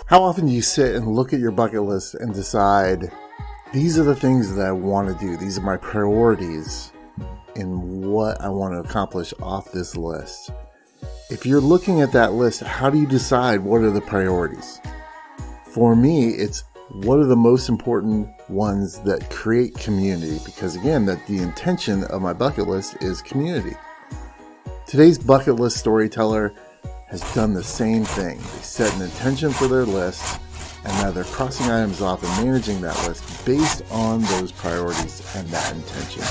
How often do you sit and look at your bucket list and decide, these are the things that I want to do. These are my priorities in what I want to accomplish off this list. If you're looking at that list, how do you decide what are the priorities? For me, it's what are the most important ones that create community? Because again, the intention of my bucket list is community. Today's bucket list storyteller has done the same thing. They set an intention for their list, and now they're crossing items off and managing that list based on those priorities and that intention.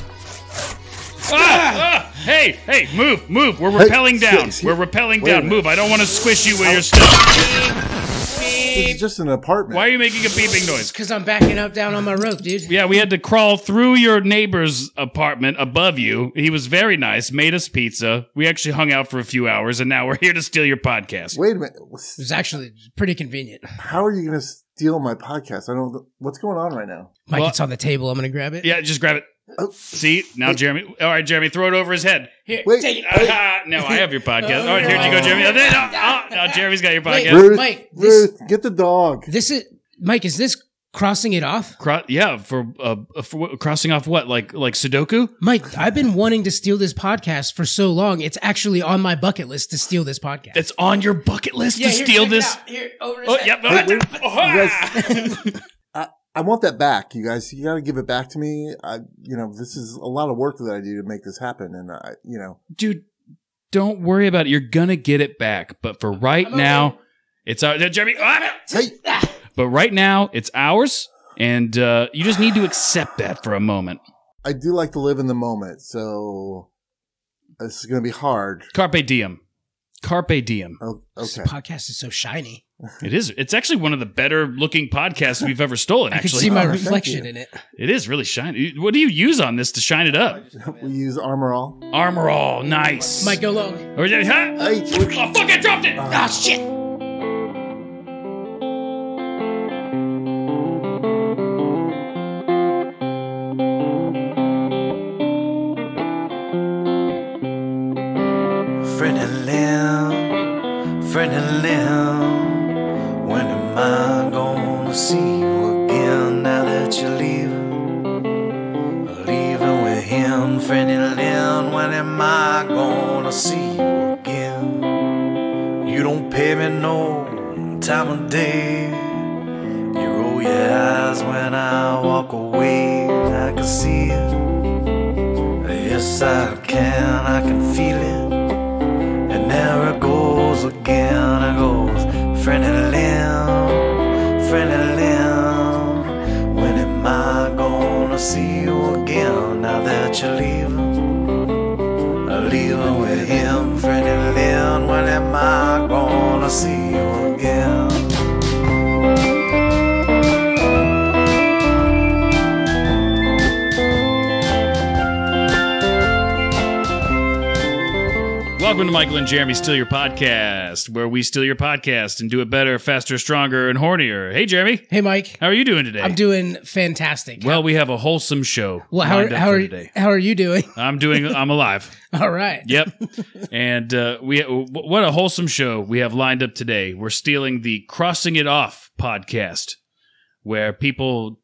Hey, move. We're rappelling down. We're rappelling down. Move. I don't want to squish you with your stuff. It's just an apartment. Why are you making a beeping noise? Because I'm backing up down on my rope, dude. Yeah, we had to crawl through your neighbor's apartment above you. He was very nice, made us pizza. We actually hung out for a few hours, and now we're here to steal your podcast. Wait a minute. It was actually pretty convenient. How are you going to steal my podcast? What's going on right now? Mike, it's on the table. I'm going to grab it. Yeah, just grab it. Oh. See? Now, wait. Jeremy. All right, Jeremy, throw it over his head. Here, wait, take it. No, I have your podcast. All right, here you go, Jeremy. No, Jeremy's got your podcast. Ruth, Mike, Ruth, get the dog. Mike, is this crossing it off? Yeah, for crossing off what? Like Sudoku? Mike, I've been wanting to steal this podcast for so long. It's actually on my bucket list to steal this podcast. It's on your bucket list to steal this? Here, over his head. Yep. You guys, I want that back, you guys. You got to give it back to me. This is a lot of work that I do to make this happen, and Dude, don't worry about it. You're gonna get it back. But for right now, it's ours. Jeremy. Hey. But right now, it's ours, and you just need to accept that for a moment. I do like to live in the moment, so this is going to be hard. Carpe diem. Carpe diem. Oh, This okay. podcast is so shiny. It is. It's actually one of the better looking podcasts we've ever stolen, I can actually. see my Oh, reflection thank in it. It is really shiny. What do you use on this to shine it up? We use Armor All. Armor All. Nice. Mike, go long. Hey. Oh, fuck, I dropped it. Ah, shit. Friend and Liam, when am I gonna see you again now that you're leaving? Leaving with him, friend and Liam, when am I gonna see you again? You don't pay me no time of day. You roll your eyes when I walk away. I can see it. Yes, I can feel it. And there it goes again, it goes, friend and Liam, when am I gonna see you again now that you're leaving? Leaving with him, friend and Liam, when am I gonna see you again? Welcome to Michael and Jeremy Steal Your Podcast, where we steal your podcast and do it better, faster, stronger, and hornier. Hey, Jeremy. Hey, Mike. How are you doing today? I'm doing fantastic. Well, we have a wholesome show. Well, today. how are you doing? I'm alive. All right. Yep. And what a wholesome show we have lined up today. We're stealing the Crossing It Off podcast, where people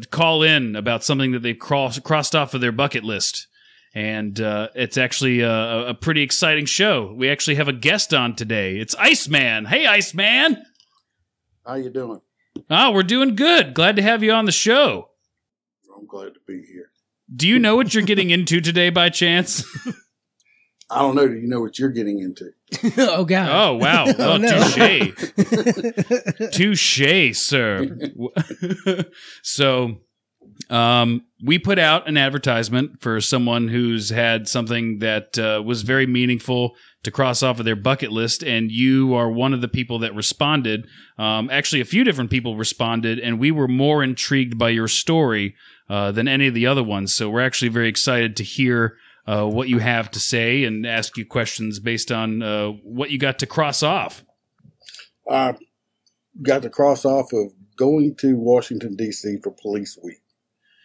call in about something that they've crossed off of their bucket list. And it's actually a pretty exciting show. We actually have a guest on today. It's Iceman. Hey, Iceman. How you doing? Oh, we're doing good. Glad to have you on the show. I'm glad to be here. Do you know what you're getting into today by chance? I don't know. Do you know what you're getting into? Oh, God. Oh, wow. Oh, no. Touche. Touche, sir. So... we put out an advertisement for someone who's had something that was very meaningful to cross off of their bucket list, and you are one of the people that responded. Actually, a few different people responded, and we were more intrigued by your story than any of the other ones. So we're actually very excited to hear what you have to say and ask you questions based on what you got to cross off. I got to cross off of going to Washington, D.C. for Police Week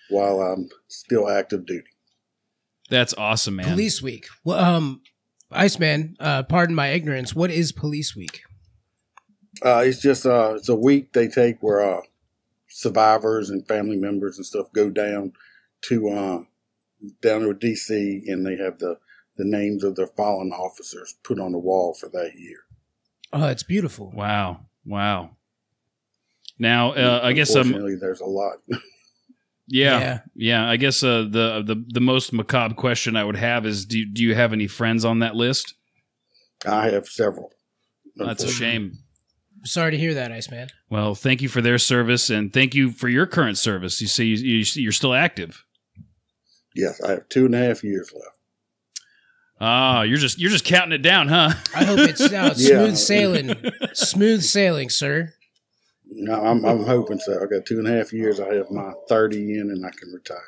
while I'm still active duty. That's awesome, man. Police Week. Well, Iceman, pardon my ignorance. What is Police Week? It's just it's a week they take where survivors and family members and stuff go down to DC, and they have the names of their fallen officers put on the wall for that year. Oh, it's beautiful. Wow. Now, I guess unfortunately, there's a lot. Yeah. I guess the most macabre question I would have is, do you have any friends on that list? I have several. That's a shame. Sorry to hear that, Iceman. Well, thank you for their service, and thank you for your current service. You say you're still active. Yes, I have 2.5 years left. Ah, you're just counting it down, huh? I hope it's smooth sailing. Smooth sailing, sir. No, I'm hoping so. I got 2.5 years. I have my 30 in, and I can retire.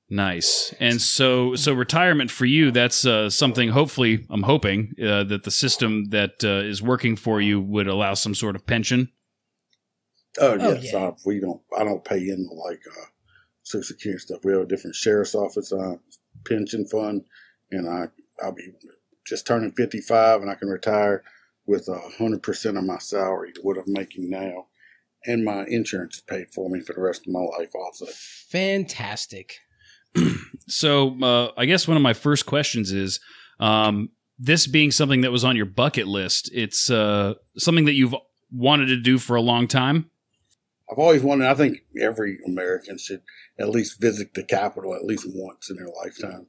Nice. And so retirement for you, that's something, hopefully, I'm hoping, that the system that is working for you would allow some sort of pension. Oh, yes. Yeah. I don't pay in like Social Security stuff. We have a different sheriff's office pension fund, and I'll be just turning 55, and I can retire with 100% of my salary, what I'm making now, and my insurance is paid for me for the rest of my life also. Fantastic. So I guess one of my first questions is, this being something that was on your bucket list, it's something that you've wanted to do for a long time? I've always wanted, I think every American should at least visit the Capitol at least once in their lifetime.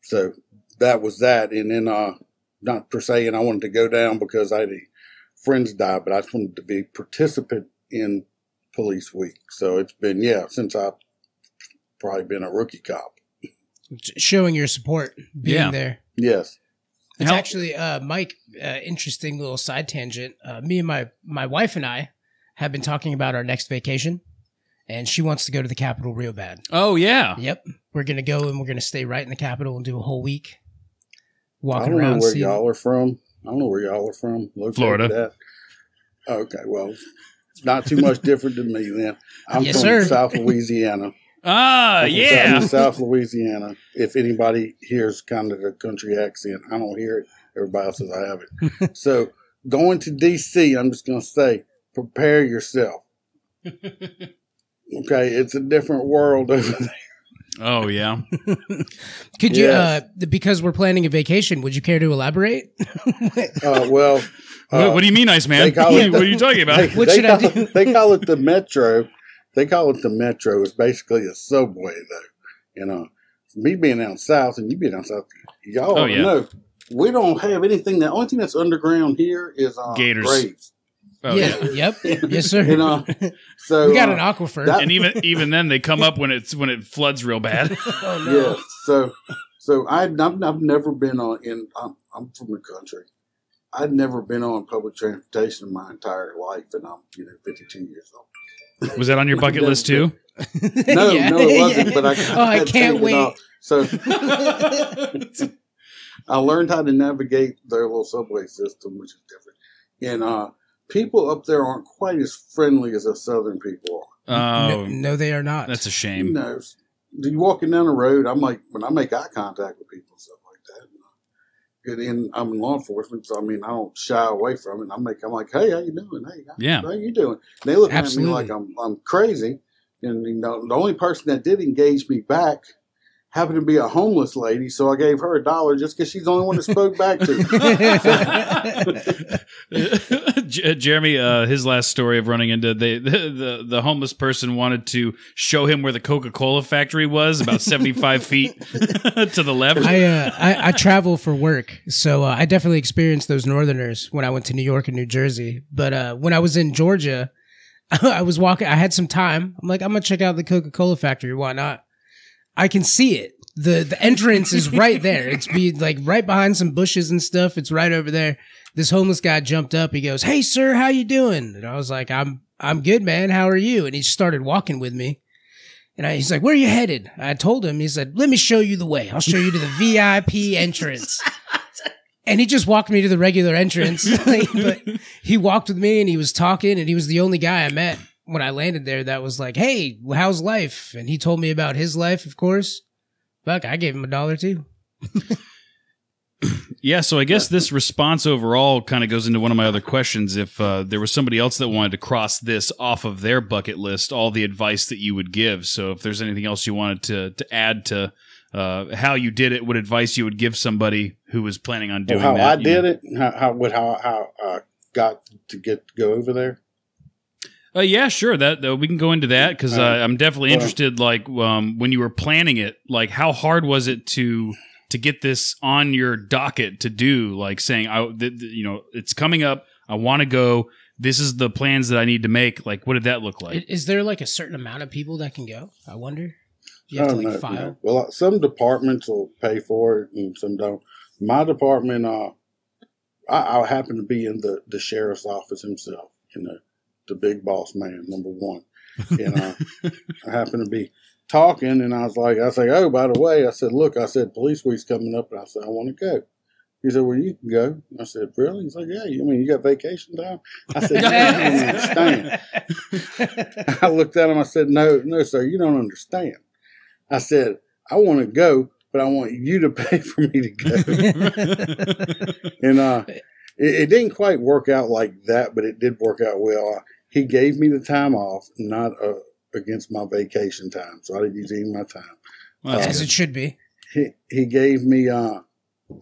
So that was that. And then, not per se, and I wanted to go down because I had friends die, but I just wanted to be a participant in Police Week. So it's been, since I've probably been a rookie cop. Showing your support, being there. Yes. It's actually, Mike, interesting little side tangent. Me and my wife and I have been talking about our next vacation, and she wants to go to the Capitol real bad. Oh, yeah. Yep. We're going to go, and we're going to stay right in the Capitol and do a whole week. Walking I don't around. know where y'all are from. I don't know where y'all are from. Florida. Okay, well, it's not too much different than me then. I'm Yes, from sir. South Louisiana. Ah, yeah. South Louisiana. If anybody hears kind of the country accent, I don't hear it. Everybody else says I have it. So going to D.C., I'm just going to say, prepare yourself. Okay, it's a different world over there. Oh, yeah. Could you, because we're planning a vacation, would you care to elaborate? Well, what do you mean, Iceman? What are you talking about? What should I do? They call it the Metro. They call it the Metro. It's basically a subway, though. Me being down south and you being down south, y'all know we don't have anything. The only thing that's underground here is gators. graves. Oh, yeah. Yep. Yes, sir. So we got an aquifer, and even then they come up when it floods real bad. Oh no. Yeah. So I've never been on. I'm from the country. I'd never been on public transportation in my entire life, and I'm 52 years old. Was that on your bucket list too? No, it wasn't. But I can't wait. So I learned how to navigate their little subway system, which is different. And people up there aren't quite as friendly as us Southern people are. Oh, no, they are not. That's a shame. You walking down the road, I'm like, when I make eye contact with people and stuff like that, and I'm in law enforcement, so I mean, I don't shy away from it. I'm like, hey, how you doing? Hey, how you doing? And they look at me like I'm crazy. And the only person that did engage me back happened to be a homeless lady, so I gave her $1 just because she's the only one that spoke back to me. Jeremy, his last story of running into the homeless person wanted to show him where the Coca-Cola factory was, about 75 feet to the left. I travel for work, so I definitely experienced those Northerners when I went to New York and New Jersey. But when I was in Georgia, I was walking. I had some time. I'm like, I'm gonna check out the Coca-Cola factory. Why not? I can see it. The entrance is right there. It's right behind some bushes and stuff. It's right over there. This homeless guy jumped up. He goes, "Hey, sir, how you doing?" And I was like, "I'm good, man. How are you?" And he started walking with me. And he's like, "Where are you headed?" I told him. He said, "Let me show you the way. I'll show you to the VIP entrance." And he just walked me to the regular entrance. But he walked with me and he was talking, and he was the only guy I met when I landed there that was like, "Hey, how's life?" And he told me about his life, of course. Fuck, I gave him $1 too. Yeah, so I guess this response overall kind of goes into one of my other questions. If there was somebody else that wanted to cross this off of their bucket list, all the advice that you would give. So if there's anything else you wanted to add to how you did it, what advice you would give somebody who was planning on doing how that. I did it, how I got to go over there. Yeah, sure. That we can go into that because I'm definitely interested. Like when you were planning it, like how hard was it to get this on your docket to do? Like saying, it's coming up. I want to go. This is the plans that I need to make. Like, what did that look like? Is there like a certain amount of people that can go? I wonder. You have to file. No. Well, some departments will pay for it, and some don't. My department, I happen to be in the sheriff's office himself, the big boss man, number one. And I happen to be talking, and I say, oh, by the way, I said, look, police week's coming up, and I said, I want to go. He said, well, you can go. I said, really? He's like, yeah, you got vacation time? I said, yeah, you don't understand. I looked at him, I said, no, sir, you don't understand. I said, I want to go, but I want you to pay for me to go. And it didn't quite work out like that, but it did work out well. He gave me the time off, not against my vacation time, so I didn't use any of my time. Well, as it should be. He gave me. I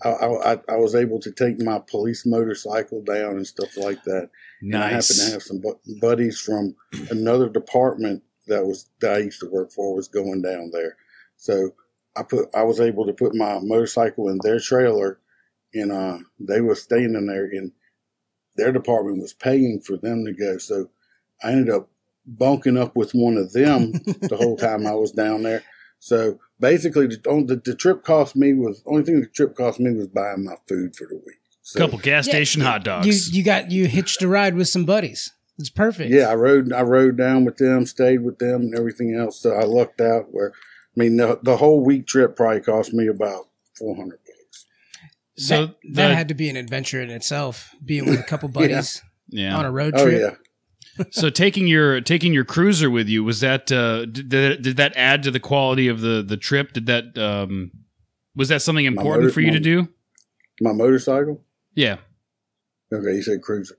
was able to take my police motorcycle down and stuff like that. Nice. And I happened to have some buddies from another department that I used to work for was going down there, so I was able to put my motorcycle in their trailer, and they were staying in there, and their department was paying for them to go. So I ended up bunking up with one of them the whole time I was down there. So basically, the trip cost me only thing the trip cost me was buying my food for the week. So, couple gas station hot dogs. You hitched a ride with some buddies. It's perfect. Yeah, I rode down with them, stayed with them, and everything else. So I lucked out. The whole week trip probably cost me about $400. So that had to be an adventure in itself, being with a couple buddies on a road trip. Oh yeah. So taking your cruiser with you, was that did that add to the quality of the trip? Did that was that something important for you to do? My motorcycle? Yeah. Okay, you said cruiser.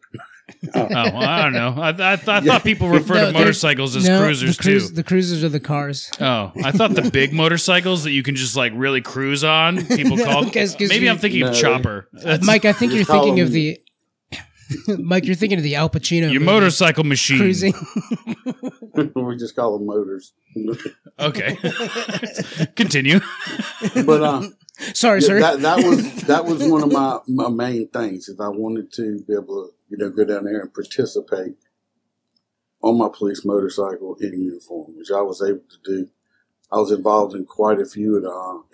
Well, I don't know. I thought people refer to motorcycles as cruisers too. The cruisers are the cars. Oh, I thought the big motorcycles that you can just like really cruise on. People call. Maybe I'm thinking of Chopper. Mike, I think you're thinking of the. Mike, you're thinking of the Al Pacino. Your motorcycle machine. Cruising. We just call them motors. Okay. Continue. But sorry, sir. That was one of my main things is I wanted to be able to go down there and participate on my police motorcycle in uniform, which I was able to do. I was involved in quite a few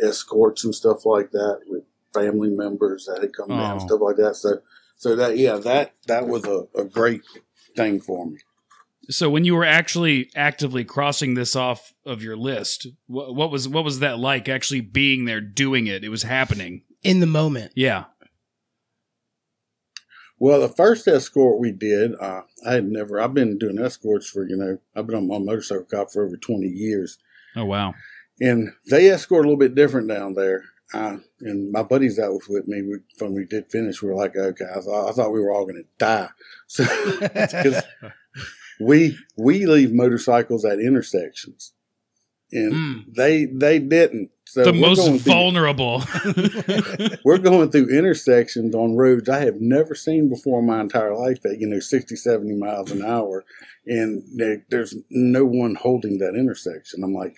escorts and stuff like that with family members that had come down and stuff like that. So that was a great thing for me. So when you were actually actively crossing this off of your list, what was that like? Actually being there, doing it, it was happening in the moment. Yeah. Well, the first escort we did, I've been doing escorts for I've been on my motorcycle cop for over 20 years. Oh wow! And they escort a little bit different down there. And my buddies that was with me, when we did finish, we were like, okay, I thought we were all going to die. So, because we leave motorcycles at intersections, and they didn't. So the most vulnerable. We're going through intersections on roads I have never seen before in my entire life at 60, 70 miles an hour, and there's no one holding that intersection. I'm like,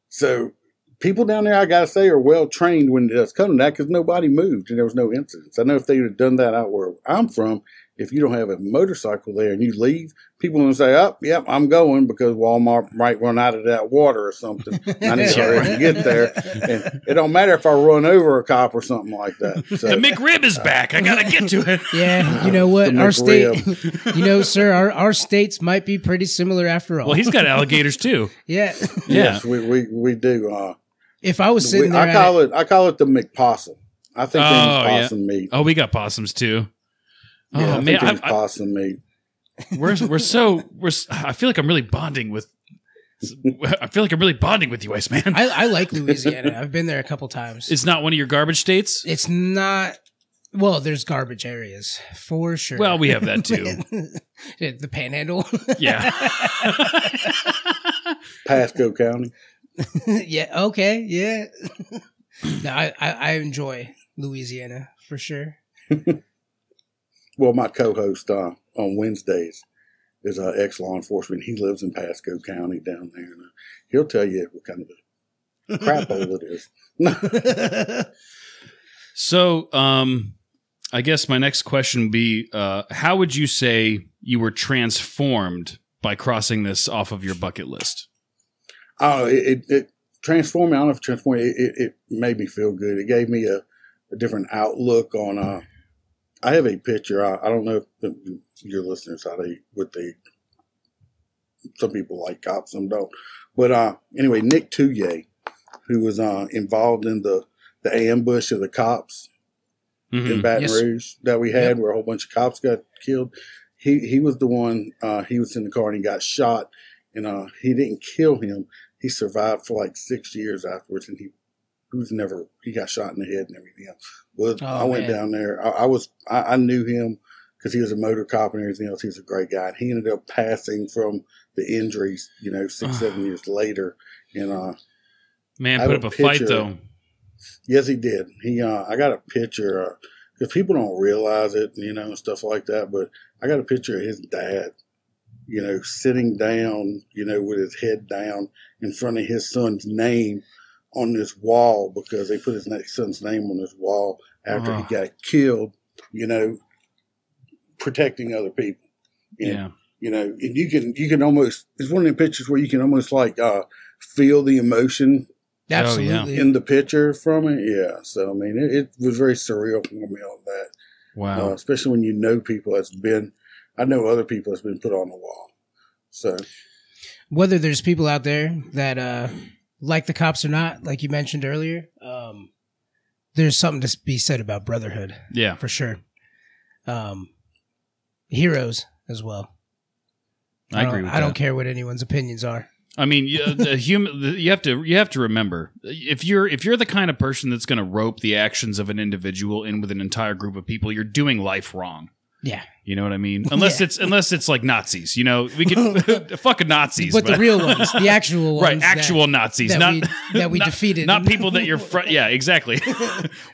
so. People down there, I got to say, are well trained when it does come to that because nobody moved and there was no incidents. I know if they would have done that out where I'm from, if you don't have a motorcycle there and you leave, people are going to say, oh, yep, I'm going because Walmart might run out of that water or something. I need to hurry to get there. And it don't matter if I run over a cop or something like that. So, the McRib is back. I got to get to it. Yeah, you know what? Our state, sir, our states might be pretty similar after all. Well, he's got alligators too. Yeah. Yes, we do. If I was sitting there, I call it the McPossum. I think it's possum meat. Oh, we got possums too. Yeah, I think it's possum meat. I feel like I'm really bonding with I feel like I'm really bonding with you, Iceman. I like Louisiana. I've been there a couple times. It's not one of your garbage states? It's not. Well, there's garbage areas for sure. Well, we have that too. The Panhandle. Yeah. Pasco County. Yeah. Okay. Yeah. No, I enjoy Louisiana for sure. Well, my co-host on Wednesdays is ex-law enforcement. He lives in Pasco County down there. And, he'll tell you what kind of a crap hole it is. So, I guess my next question would be, how would you say you were transformed by crossing this off of your bucket list? Oh, it transformed me. I don't know if it transformed me. It made me feel good. It gave me a different outlook on. I have a picture. I don't know if your listeners some people like cops, some don't. But anyway, Nick Touye, who was involved in the ambush of the cops in Baton Rouge that we had, where a whole bunch of cops got killed. He was the one. He was in the car and he got shot, and he didn't kill him. He survived for like 6 years afterwards, and he got shot in the head and everything else. Well, I went down there. I knew him because he was a motor cop and everything else. He's a great guy. And he ended up passing from the injuries, 6-7 years later. And man, put up a fight though. Yes, he did. I got a picture because people don't realize it, and stuff like that. But I got a picture of his dad, sitting down, with his head down in front of his son's name on this wall, because they put his son's name on this wall after he got killed, protecting other people. And, and you can almost, it's one of the pictures where you can almost like feel the emotion. Absolutely. In the picture from it. Yeah. So, I mean, it was very surreal for me on that. Wow. Especially when you know people I know other people that's been put on the wall. So, whether there's people out there that like the cops or not, like you mentioned earlier, there's something to be said about brotherhood. Yeah, for sure. Heroes as well. I agree with that. I don't care what anyone's opinions are. I mean, you have to remember, if you're the kind of person that's going to rope the actions of an individual in with an entire group of people, you're doing life wrong. Yeah. You know what I mean? Unless it's like Nazis, we can fucking Nazis, but the real ones, the actual ones, right? Actual Nazis, that we defeated, not people that you're. Yeah, exactly.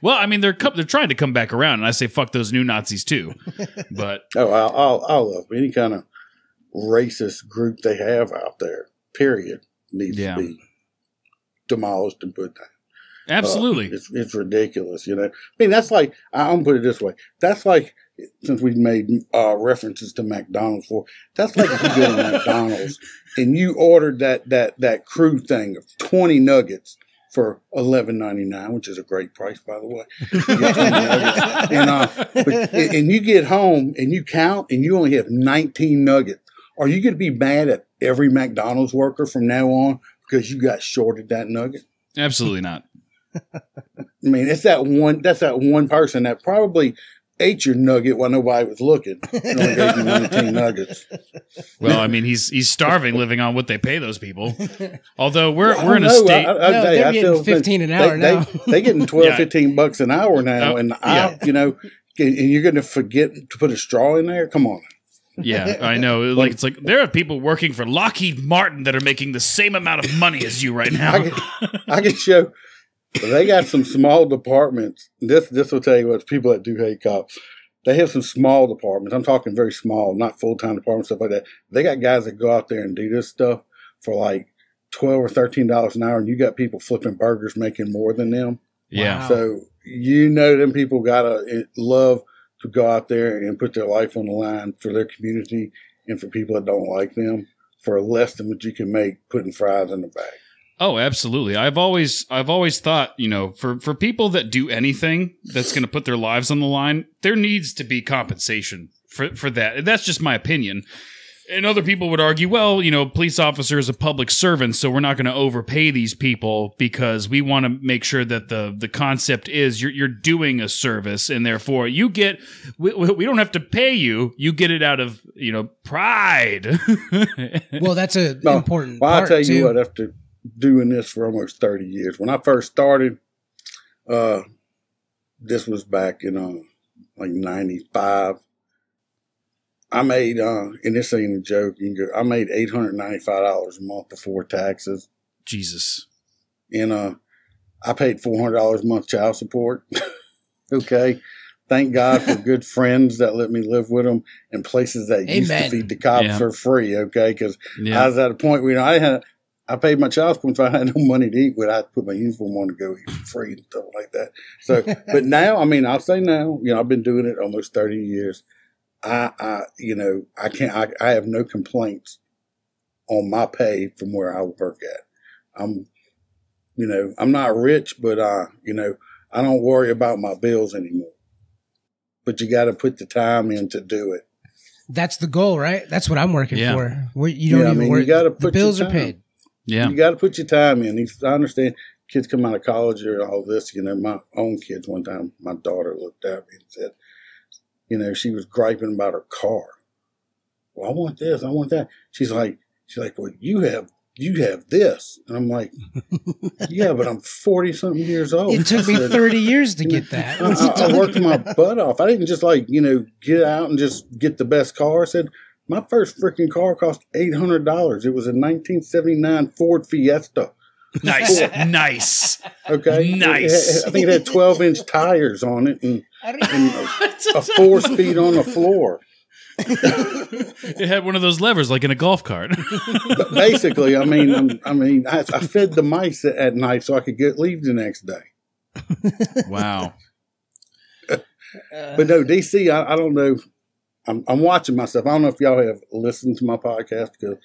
Well, I mean, they're trying to come back around, and I say fuck those new Nazis too. But I'll love any kind of racist group they have out there. Period, needs to be demolished and put down. Absolutely, it's ridiculous. I mean, that's like, I'm gonna put it this way. That's like, since we've made references to McDonald's before, that's like if you go to McDonald's and you ordered that crew thing of 20 nuggets for $11.99, which is a great price, by the way. And you get home and you count and you only have 19 nuggets. Are you going to be mad at every McDonald's worker from now on because you got shorted that nugget? Absolutely not. I mean, that's that one person that probably ate your nugget while nobody was looking. And only gave you 19 nuggets. Well, I mean, he's starving, living on what they pay those people. Although we're in a state. They're getting 15 an hour now. They're getting $12-15 an hour now, and and you're going to forget to put a straw in there. Come on. Yeah, I know. It's like there are people working for Lockheed Martin that are making the same amount of money as you right now. I can show. They got some small departments. This will tell you what, people that do hate cops. They have some small departments. I'm talking very small, not full-time departments, stuff like that. They got guys that go out there and do this stuff for like $12 or $13 an hour, and you got people flipping burgers making more than them. Yeah. Wow. So them people gotta love to go out there and put their life on the line for their community and for people that don't like them for less than what you can make putting fries in the bag. Oh, absolutely. I've always thought, for people that do anything that's going to put their lives on the line, there needs to be compensation for that. That's just my opinion. And other people would argue, well, you know, police officer is a public servant, so we're not going to overpay these people because we want to make sure that the concept is you're doing a service, and therefore you get we don't have to pay you. You get it out of, you know, pride. Well, that's an important part. I'll tell you too. what, after doing this for almost 30 years, when I first started, this was back in like 95. I made, and this ain't a joke, I made $895 a month before taxes. Jesus. And I paid $400 a month child support. Okay. Thank God for good friends that let me live with them and places that used to feed the cops for free. Okay. Because I was at a point where, you know, I paid my child support if I had no money to eat, but I'd put my uniform on to go eat for free and stuff like that. So, but now, I mean, I'll say now, you know, I've been doing it almost 30 years. You know, I have no complaints on my pay from where I work at. You know, I'm not rich, but, you know, I don't worry about my bills anymore. But you got to put the time in to do it. That's the goal, right? That's what I'm working for. You don't even worry. You got to put the bills are paid. Yeah. You got to put your time in. I understand kids come out of college or all this, you know, my own kids one time, my daughter looked at me and said, you know, she was griping about her car. Well, I want this, I want that. She's like, well, you have this. And I'm like, yeah, but I'm 40-something years old. It took me 30 years to get that. I worked my butt off. I didn't just like, you know, get out and just get the best car. I said, my first freaking car cost $800. It was a 1979 Ford Fiesta. Nice. Nice. Okay. Nice. I think it had 12-inch tires on it and a 4-speed on the floor. It had one of those levers like in a golf cart. But basically, I fed the mice at night so I could leave the next day. Wow. But no, DC, I don't know. I'm watching myself. I don't know if y'all have listened to my podcast because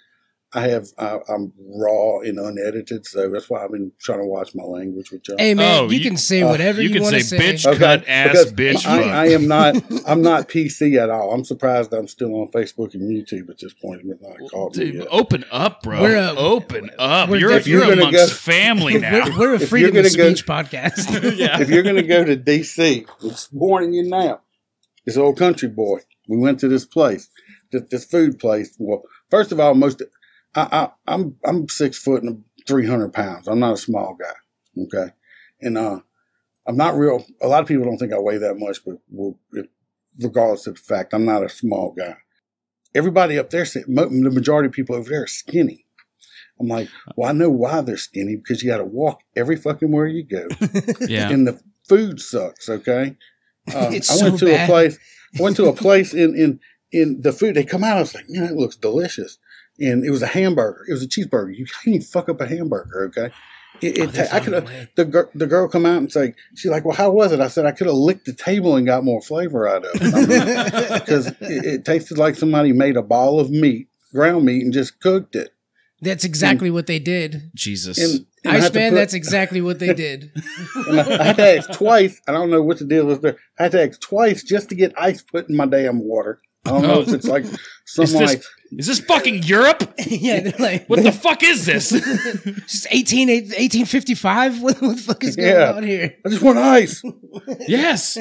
I'm raw and unedited, so that's why I've been trying to watch my language with y'all. Hey man, you can say whatever you want to say. Bitch, cut, ass, bitch. I'm not PC at all. I'm surprised I'm still on Facebook and YouTube at this point. It's not called me yet. Open up, bro. Open up. You're gonna amongst family now. We're a freedom of speech podcast. Yeah. If you're going to go to DC, I'm warning you now. This old country boy. We went to this place, this food place. Well, first of all, I'm 6 foot and 300 pounds. I'm not a small guy. Okay. And, I'm not real. A lot of people don't think I weigh that much, but regardless of the fact, I'm not a small guy. Everybody up there, the majority of people over there are skinny. I'm like, well, I know why they're skinny because you got to walk every fucking where you go. Yeah. And the food sucks. Okay. I went to a place in the food. They come out. I was like, it looks delicious. And it was a hamburger. It was a cheeseburger. You can't even fuck up a hamburger. Okay. The girl come out and say, she's like, well, how was it? I said, I could have licked the table and got more flavor out of it. Because it tasted like somebody made a ball of meat, ground meat, and just cooked it. That's exactly what they did. Jesus. And Iceman, that's exactly what they did. And I had to ask twice. I don't know what the deal is there. I had to ask twice just to get ice put in my damn water. I don't know if it's like is this fucking Europe? Yeah, they're like, what the fuck is this? Just 1855? What the fuck is going on here? I just want ice. Yes.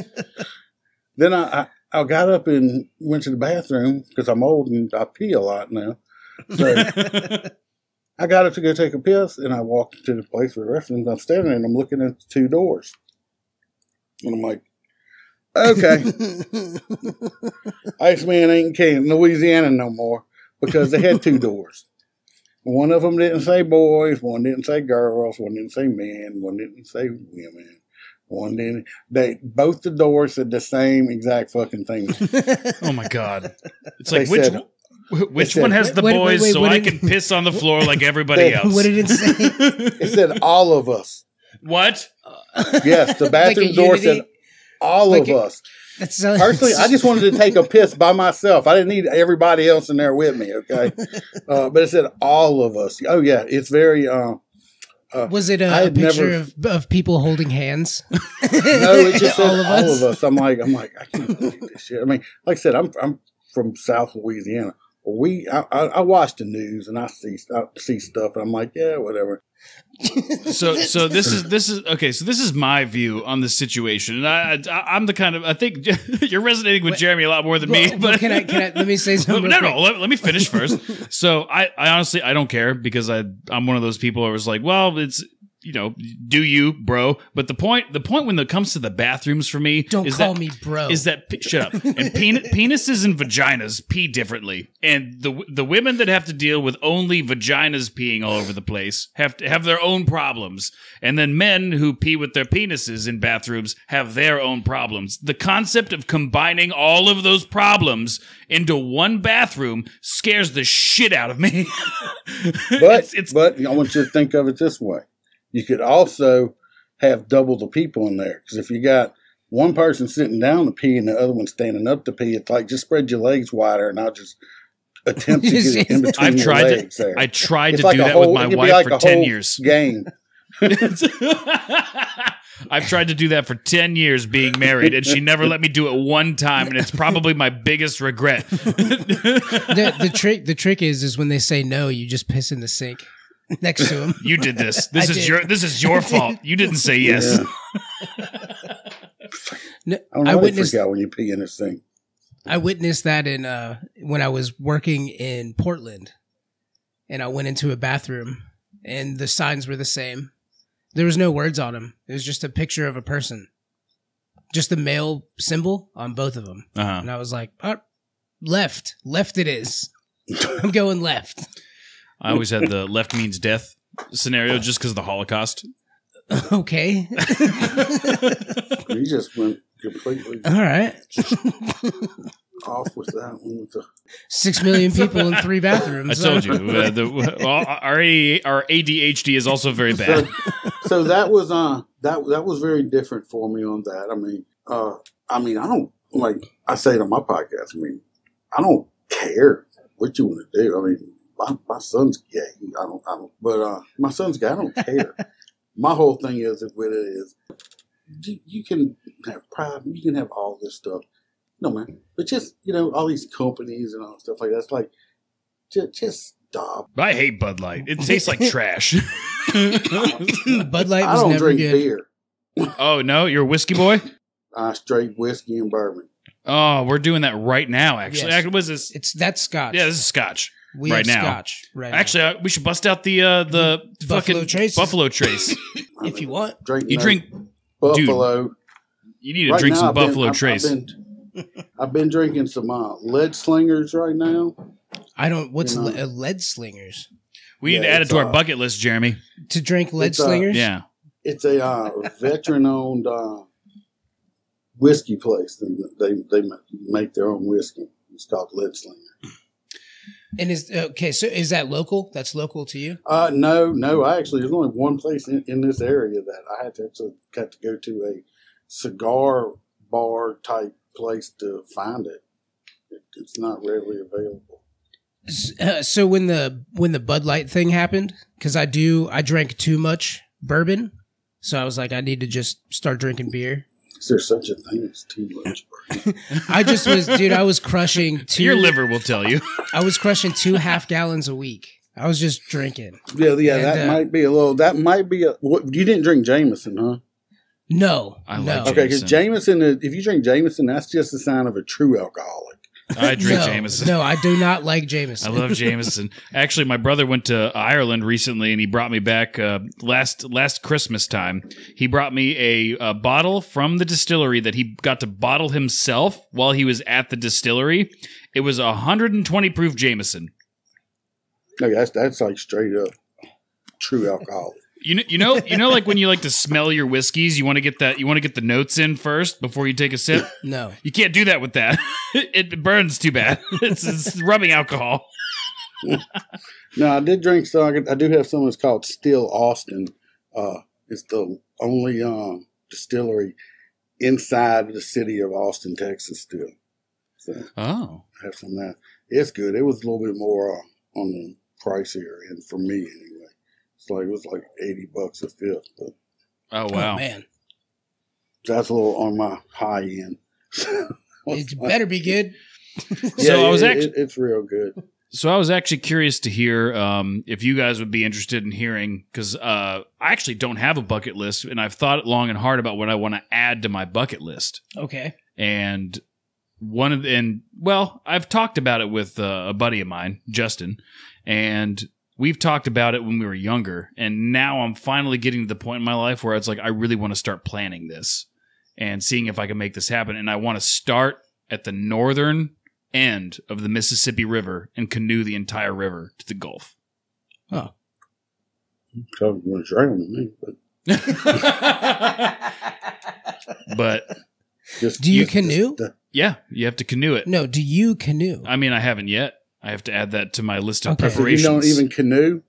Then I got up and went to the bathroom because I'm old and I pee a lot now. So I got up to go take a piss and I walked to the place where the restrooms. I'm standing there and I'm looking at the two doors. And I'm like, okay. Iceman ain't in Louisiana no more because they had two doors. One of them didn't say boys, one didn't say girls, one didn't say men, one didn't say women. One didn't. Both the doors said the same exact fucking thing. Oh my God. It's like, which one has the boys so I can piss on the floor like everybody else? What did it say? It said all of us. What? Yes, the bathroom door said all of us. Personally, I just wanted to take a piss by myself. I didn't need everybody else in there with me, okay? But it said all of us. Oh, yeah, it's very... was it a picture of people holding hands? No, it just said all of us. I'm like, I can't believe this shit. I mean, like I said, I'm from South Louisiana. I watch the news and I see stuff and I'm like, yeah, whatever. So this is okay. So this is my view on the situation, and I'm the kind of, I think you're resonating with Jeremy a lot more than me. But can I let me say something? Let me finish first. So I honestly I don't care, because I'm one of those people who was like, well, it's, you know, do you, bro? But the point when it comes to the bathrooms for me, don't call me bro. Is that shut up? And penises and vaginas pee differently, and the women that have to deal with only vaginas peeing all over the place have to have their own problems, and then men who pee with their penises in bathrooms have their own problems. The concept of combining all of those problems into one bathroom scares the shit out of me. But I want you to think of it this way. You could also have double the people in there. Because if you got one person sitting down to pee and the other one standing up to pee, it's like, just spread your legs wider and I'll just attempt to get in between your legs there. I tried to do that with my wife for 10 years. Game. I've tried to do that for 10 years being married, and she never let me do it one time, and it's probably my biggest regret. The trick is when they say no, you just piss in the sink next to him. You did this. This is your fault. You didn't say yes. Yeah. I witnessed that when you pee in the sink. I witnessed that in when I was working in Portland, and I went into a bathroom, and the signs were the same. There was no words on them. It was just a picture of a person, just the male symbol on both of them. Uh-huh. And I was like, oh, left it is. I'm going left. I always had the left means death scenario just because of the Holocaust. Okay. You just went completely all right off with that one. 6 million people in 3 bathrooms. I told you. Our ADHD is also very bad. So that was that was very different for me on that. I mean, I don't, like I say it on my podcast. I mean, I don't care what you want to do. I mean, my son's gay. I don't. But my son's gay. I don't care. My whole thing is with it is you can have pride. You can have all this stuff. No, man. But just, all these companies and all stuff like that. It's like, just stop. I hate Bud Light. It tastes like trash. Bud Light was I don't never drink good. beer. Oh, no? You're a whiskey boy? Straight whiskey and bourbon. Oh, we're doing that right now, actually. Yes. What is this? That's Scotch. Yeah, this is Scotch. We right have now. Scotch right actually, we should bust out the Buffalo Trace. Buffalo Trace. If you want. You drink Buffalo. Dude, you need to drink some Buffalo Trace. I've been drinking some lead slingers right now. What's lead slingers? We need to add it to our bucket list, Jeremy. To drink lead slingers? Yeah. It's a veteran-owned whiskey place. They make their own whiskey. It's called Lead Slinger. And so is that local? That's local to you? No. Actually, there's only one place in this area that I had to go to a cigar bar type place to find it. It's not readily available. So when the Bud Light thing happened, because I drank too much bourbon, so I was like, I need to just start drinking beer. Is there such a thing as too much bourbon? I was crushing your liver will tell you. I was crushing 2 half gallons a week. I was just drinking. Yeah, that might be you didn't drink Jameson, huh? No. Okay, because Jameson, if you drink Jameson, that's just a sign of a true alcoholic. I drink Jameson. No, I do not like Jameson. I love Jameson. Actually, my brother went to Ireland recently, and he brought me back last Christmas time. He brought me a bottle from the distillery that he got to bottle himself while he was at the distillery. It was 120 proof Jameson. Okay, that's like straight up true alcoholic. You know, like when you like to smell your whiskeys, you want to get the notes in first before you take a sip. No, you can't do that with that. It burns too bad. It's rubbing alcohol. No, I did drink. So I do have something that's called Still Austin. It's the only distillery inside the city of Austin, Texas. Still, so I have some of that. It's good. It was a little bit more on the pricier end for me anyway. It was like $80 a fifth. But oh wow, man, that's a little on my high end. It better be good. So I was actually it's real good. So I was actually curious to hear if you guys would be interested in hearing, because I actually don't have a bucket list, and I've thought long and hard about what I want to add to my bucket list. Okay. And I've talked about it with a buddy of mine, Justin, and we've talked about it when we were younger, and now I'm finally getting to the point in my life where it's like I really want to start planning this and seeing if I can make this happen, and I want to start at the northern end of the Mississippi River and canoe the entire river to the Gulf. Oh. So I'm going to drown me, but do you canoe? Yeah, you have to canoe it. No, do you canoe? I mean, I haven't yet. I have to add that to my list of Okay. preparations. So you don't even canoe?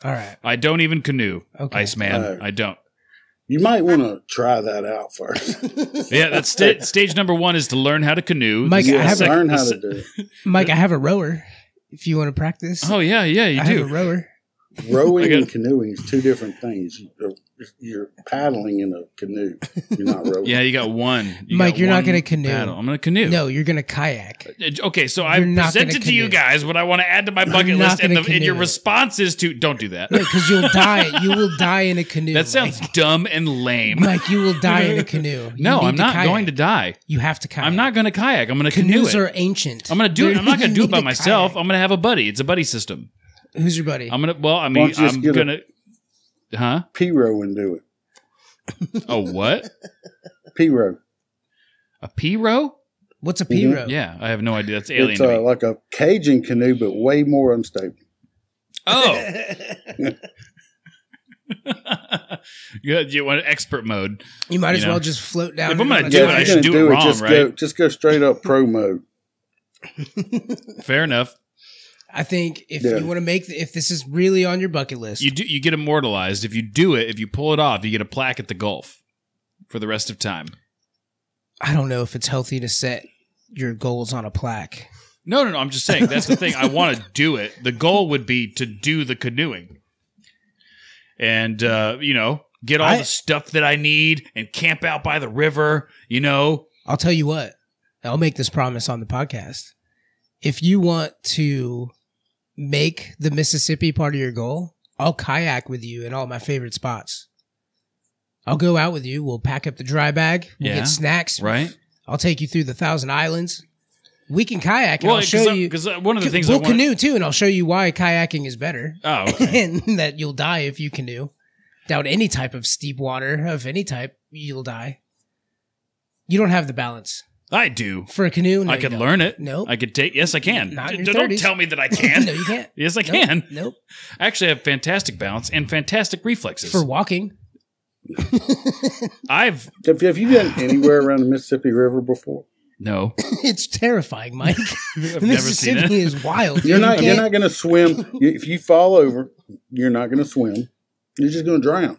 All right. I don't even canoe, Okay. Iceman. I don't. You might want to try that out first. Yeah, that's stage number 1 is to learn how to canoe. Mike, I have learn how to do it. Mike, I have a rower. If you want to practice. Oh yeah, you I do. have a rower. Rowing and canoeing is two different things. You're paddling in a canoe. You're not rowing. Yeah, you got one. Mike, you're not going to canoe. Paddle. I'm going to canoe. No, you're going to kayak. Okay, so I You're not presented gonna to you canoe. guys what I want to add to my bucket You're not list, and gonna your canoe. response is to don't do that. No, because you'll die. You will die in a canoe. That sounds dumb and lame. Mike, you will die in a canoe. You No, need I'm not kayak. going to die. You have to kayak. I'm not going to kayak. I'm going to canoe Canoes it. are ancient. I'm going to do it. I'm not going to do You it by need to myself. kayak. I'm going to have a buddy. It's a buddy system. Who's your buddy? I'm going to. Well, I Why mean, don't you just I'm get going to. Huh? P-row and do it. Oh, what? P-row. A P-row? What's a P-row? Yeah, I have no idea. That's alien It's to me. like a Cajun canoe, but way more unstable. Oh. You want expert mode. You might as You know. well just float down. If I'm gonna and- do it, I if should you're do gonna it wrong, right? Just go straight up pro mode. Fair enough. I think if Yeah. you want to if this is really on your bucket list, You get immortalized. If you do it, if you pull it off, you get a plaque at the Gulf for the rest of time. I don't know if it's healthy to set your goals on a plaque. No. I'm just saying that's the thing. I want to do it. The goal would be to do the canoeing, and get all the stuff that I need and camp out by the river. I'll tell you what. I'll make this promise on the podcast. If you want to make the Mississippi part of your goal, I'll kayak with you in all my favorite spots. I'll go out with you. We'll pack up the dry bag. We'll Yeah. get snacks. Right? I'll take you through the 1,000 Islands. We can kayak and I'll show you. Because one of the things we'll I want. canoe too, and I'll show you why kayaking is better. Oh, okay. And that you'll die if you canoe. Down any type of steep water of any type, you'll die. You don't have the balance. I do. For a canoe, no, I you can don't. learn it. Nope. I could take. Yes, I can. Not in your Don't 30s. tell me that I can't. No, you can't. Yes, I Nope. can. Nope. I actually have fantastic balance and fantastic reflexes. For walking. I've Have you been anywhere around the Mississippi River before? no. It's terrifying, Mike. I've never seen Mississippi it. is wild. You're not can't- going to swim. If you fall over, you're not going to swim. You're just going to drown.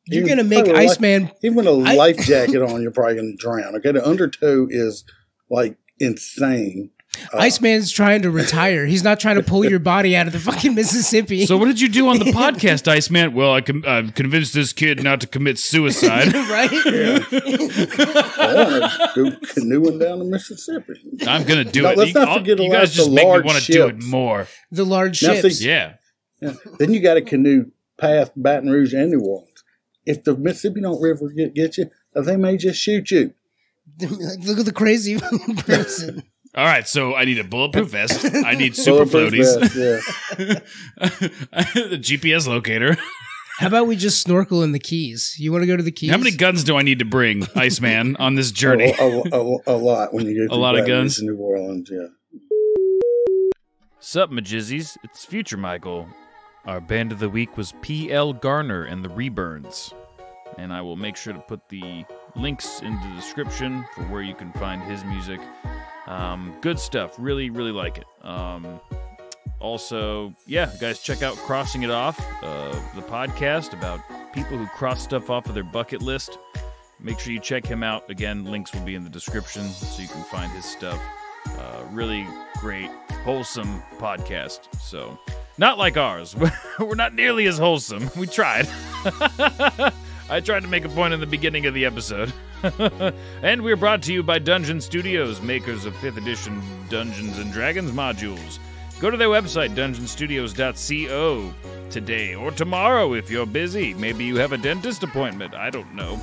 You're Even going to make probably Iceman. Even with a life jacket on, you're probably going to drown. Okay, the undertow is like insane. Iceman's trying to retire. He's not trying to pull your body out of the fucking Mississippi. So what did you do on the podcast, Iceman? Well, I've convinced this kid not to commit suicide. right? I want to go canoeing down the Mississippi. I'm gonna do Now, it. let's not forget you a lot guys of just the make me large want to do it ships. more. The large Now, ships. see- Yeah. Yeah. Then you got to canoe past Baton Rouge and New Orleans. If the Mississippi River get you, they may just shoot you. Like, look at the crazy person. All right, so I need a bulletproof vest. I need super Bulletproof floaties. vest, yeah. The GPS locator. How about we just snorkel in the Keys? You want to go to the Keys? How many guns do I need to bring, Iceman, on this journey? A lot when you go A lot of Baton Rouge guns? to New Orleans, yeah. Sup, majizzies? It's Future Michael. Our band of the week was P.L. Garner and the Reburns. And I will make sure to put the links in the description for where you can find his music. Good stuff. Really, really like it. Also, yeah, guys, check out Crossing It Off, the podcast about people who cross stuff off of their bucket list. Make sure you check him out. Again, links will be in the description so you can find his stuff. Really great, wholesome podcast. So, not like ours. We're not nearly as wholesome. We tried. I tried to make a point in the beginning of the episode. And we're brought to you by Dungeon Studios, makers of 5th edition Dungeons & Dragons modules. Go to their website, dungeonstudios.co, today or tomorrow if you're busy. Maybe you have a dentist appointment, I don't know.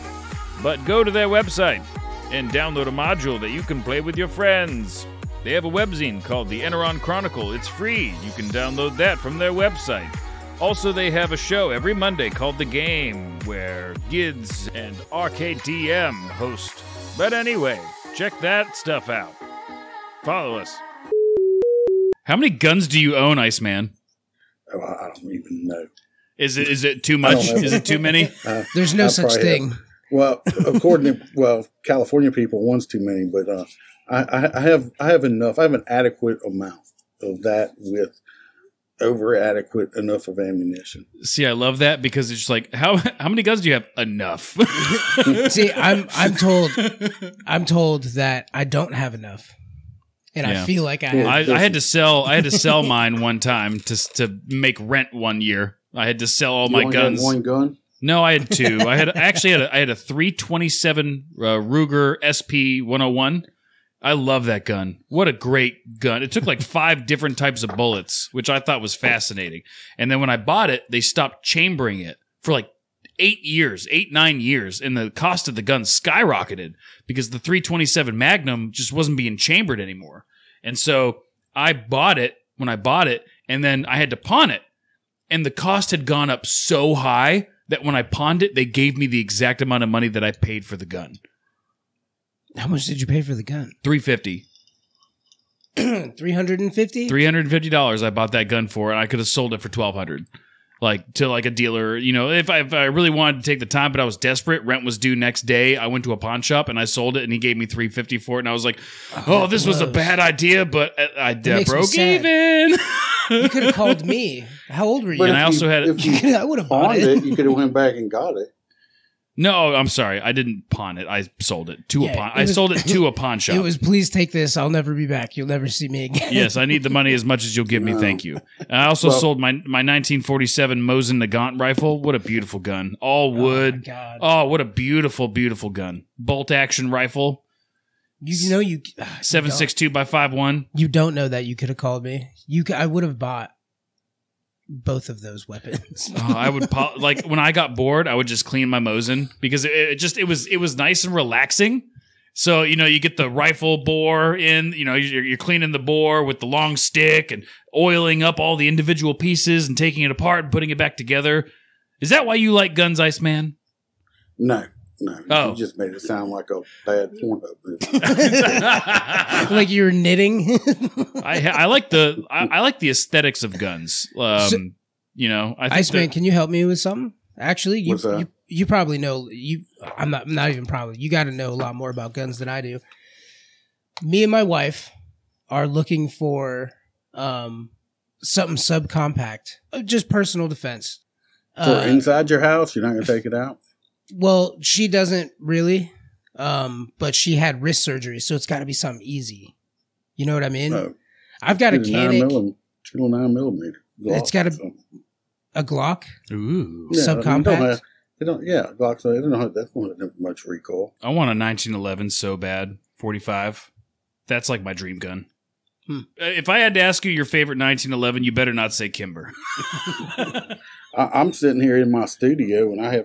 But go to their website and download a module that you can play with your friends. They have a webzine called the Eneron Chronicle. It's free. You can download that from their website. Also, they have a show every Monday called The Game, where Gids and RKDM host. But anyway, check that stuff out. Follow us. How many guns do you own, Iceman? Oh, I don't even know. Is it too much? Is it too many? There's no such thing. Well, according to California people, one's too many, but I have enough. I have an adequate amount of that with over adequate enough of ammunition. See, I love that because it's just like how many guns do you have? Enough. See, I'm told that I don't have enough, and I feel like I have. I had to sell mine one time to make rent one year. I had to sell all my guns. One gun. No, I had two. I had a 327 Ruger SP 101. I love that gun. What a great gun. It took like 5 different types of bullets, which I thought was fascinating. And then when I bought it, they stopped chambering it for like 9 years. And the cost of the gun skyrocketed because the 327 Magnum just wasn't being chambered anymore. And so I bought it when I bought it, and then I had to pawn it. And the cost had gone up so high that when I pawned it, they gave me the exact amount of money that I paid for the gun. How much did you pay for the gun? $350. $350? $350 I bought that gun for, and I could have sold it for $1,200. Like to like a dealer, you know, if I really wanted to take the time, but I was desperate, rent was due next day. I went to a pawn shop and I sold it, and he gave me $350 for it, and I was like, "Oh, this was a bad idea," but I broke even. You could have called me. How old were you? And I also had. I would have bought it. You could have went back and got it. No, I'm sorry. I didn't pawn it. I sold it to a pawn. I sold it to a pawn shop. It was, please take this. I'll never be back. You'll never see me again. Yes, I need the money as much as you'll give me. Thank you. And I also sold my 1947 Mosin Nagant rifle. What a beautiful gun. All wood. Oh, my God. Oh, what a beautiful, beautiful gun. Bolt action rifle. You know, 7.62 by 5.1. You don't know that. You could have called me. I would have bought both of those weapons. I would like when I got bored, I would just clean my Mosin because it was nice and relaxing. So, you know, you get the rifle bore in, you know, you're cleaning the bore with the long stick and oiling up all the individual pieces and taking it apart and putting it back together. Is that why you like guns, Iceman? No. Oh. You just made it sound like a bad Pornhub movie. Like you were knitting. I like the aesthetics of guns. You know, I think Iceman, can you help me with something? Actually, you probably know. I'm not even probably. You got to know a lot more about guns than I do. Me and my wife are looking for something subcompact, just personal defense. For inside your house, you're not going to take it out. Well, she doesn't really, but she had wrist surgery, so it's got to be something easy. You know what I mean? I've got a Canic. 9mm. It's got a Glock. Ooh, yeah, subcompact. Glocks. They don't have that one much recoil. I want a 1911 so bad. 45. That's like my dream gun. If I had to ask you your favorite 1911, you better not say Kimber. I'm sitting here in my studio, and I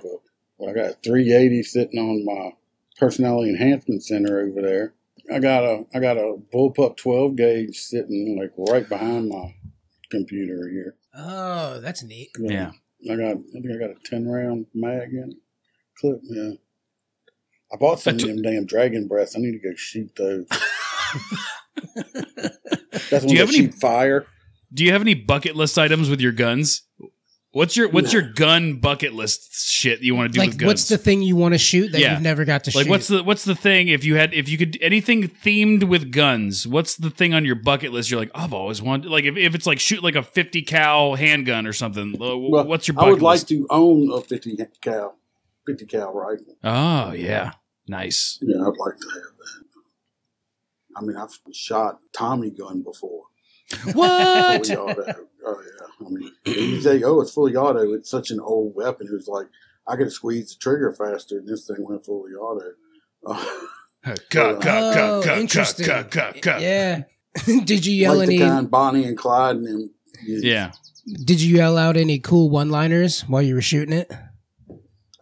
got a 380 sitting on my personality enhancement center over there. I got a bullpup 12 gauge sitting like right behind my computer here. Oh, that's neat. Yeah. I think I got a 10 round mag in it. Clip, yeah. I bought some of them damn dragon breaths. I need to go shoot those. That's when they shoot fire. Do you have any bucket list items with your guns? What's your gun bucket list shit you want to do with guns? What's the thing you want to shoot that you've never got to shoot? What's the thing if you could anything themed with guns? What's the thing on your bucket list? You're like, I've always wanted, like if it's like shoot like a 50 cal handgun or something. What's your bucket list? I would like to own a 50 cal rifle. Oh yeah, nice. Yeah, I'd like to have that. I mean, I've shot Tommy gun before. What? Fully auto. Oh yeah. I mean, you say, it's fully auto. It's such an old weapon. It was like I could squeeze the trigger faster, and this thing went fully auto. Interesting. Yeah. Did you yell like any? the kind Bonnie and Clyde and them. Yeah. Did you yell out any cool one-liners while you were shooting it?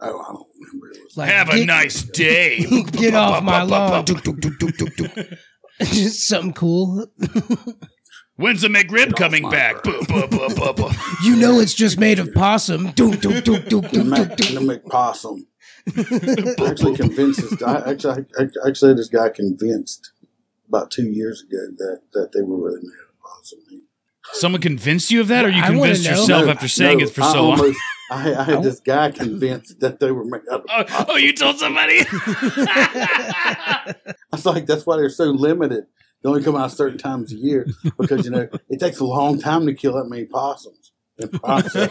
Oh, I don't remember. Like, have a nice day. Get off my lawn. Just something cool. When's the McRib coming back? You know it's just made of possum. The McPossum. I actually convinced this guy. Actually, this guy convinced about 2 years ago that they were really made of possum. Someone convinced you of that, or you convinced yourself after saying it for so long? I had this guy convinced that they were made of possum. Oh, you told somebody? I was like, that's why they're so limited. They only come out certain times a year because, it takes a long time to kill that many possums in process.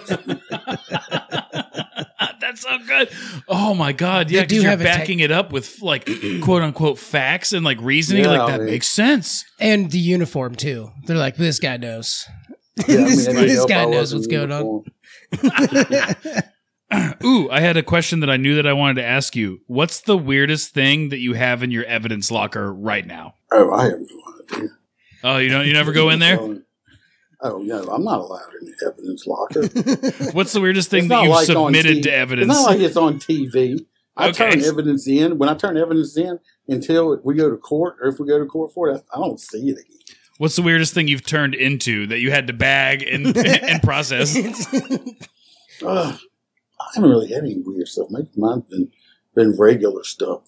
That's so good. Oh, my God. Yeah, because you're backing it up with, like, quote-unquote facts and, like, reasoning. Yeah, that makes sense. And the uniform, too. They're like, this guy knows. Yeah, this guy knows what's going on. Ooh, I had a question that I knew that I wanted to ask you. What's the weirdest thing that you have in your evidence locker right now? Oh, I have no idea. Oh, you never go in there? Oh, no, I'm not allowed in the evidence locker. What's the weirdest thing that you've submitted to evidence? It's not like it's on TV. I turn evidence in. When I turn evidence in, until we go to court, or if we go to court for it, I don't see it again. What's the weirdest thing you've turned into that you had to bag and process? I haven't really had any weird stuff. Maybe mine's been regular stuff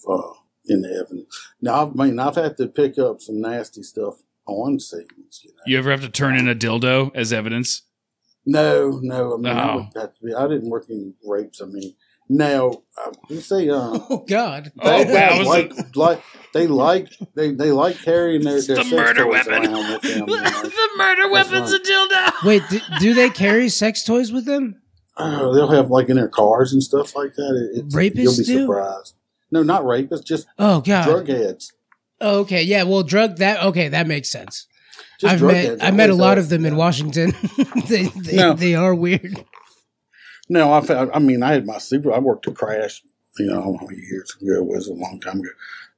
in the evidence. Now, I've had to pick up some nasty stuff on scenes. You ever have to turn in a dildo as evidence? No. I didn't work any rapes. Now you say, oh God, they like carrying their the murder weapon. Around with them. The murder weapon's a dildo. Wait, do they carry sex toys with them? They'll have like in their cars and stuff like that. Rapists you'll be do? surprised. No, not rapists, just drug heads. Oh, okay, yeah. Well, that makes sense. I met a lot of them in Washington. they are weird. No, I had my super. I worked a crash. I don't know how many years ago. It was a long time ago.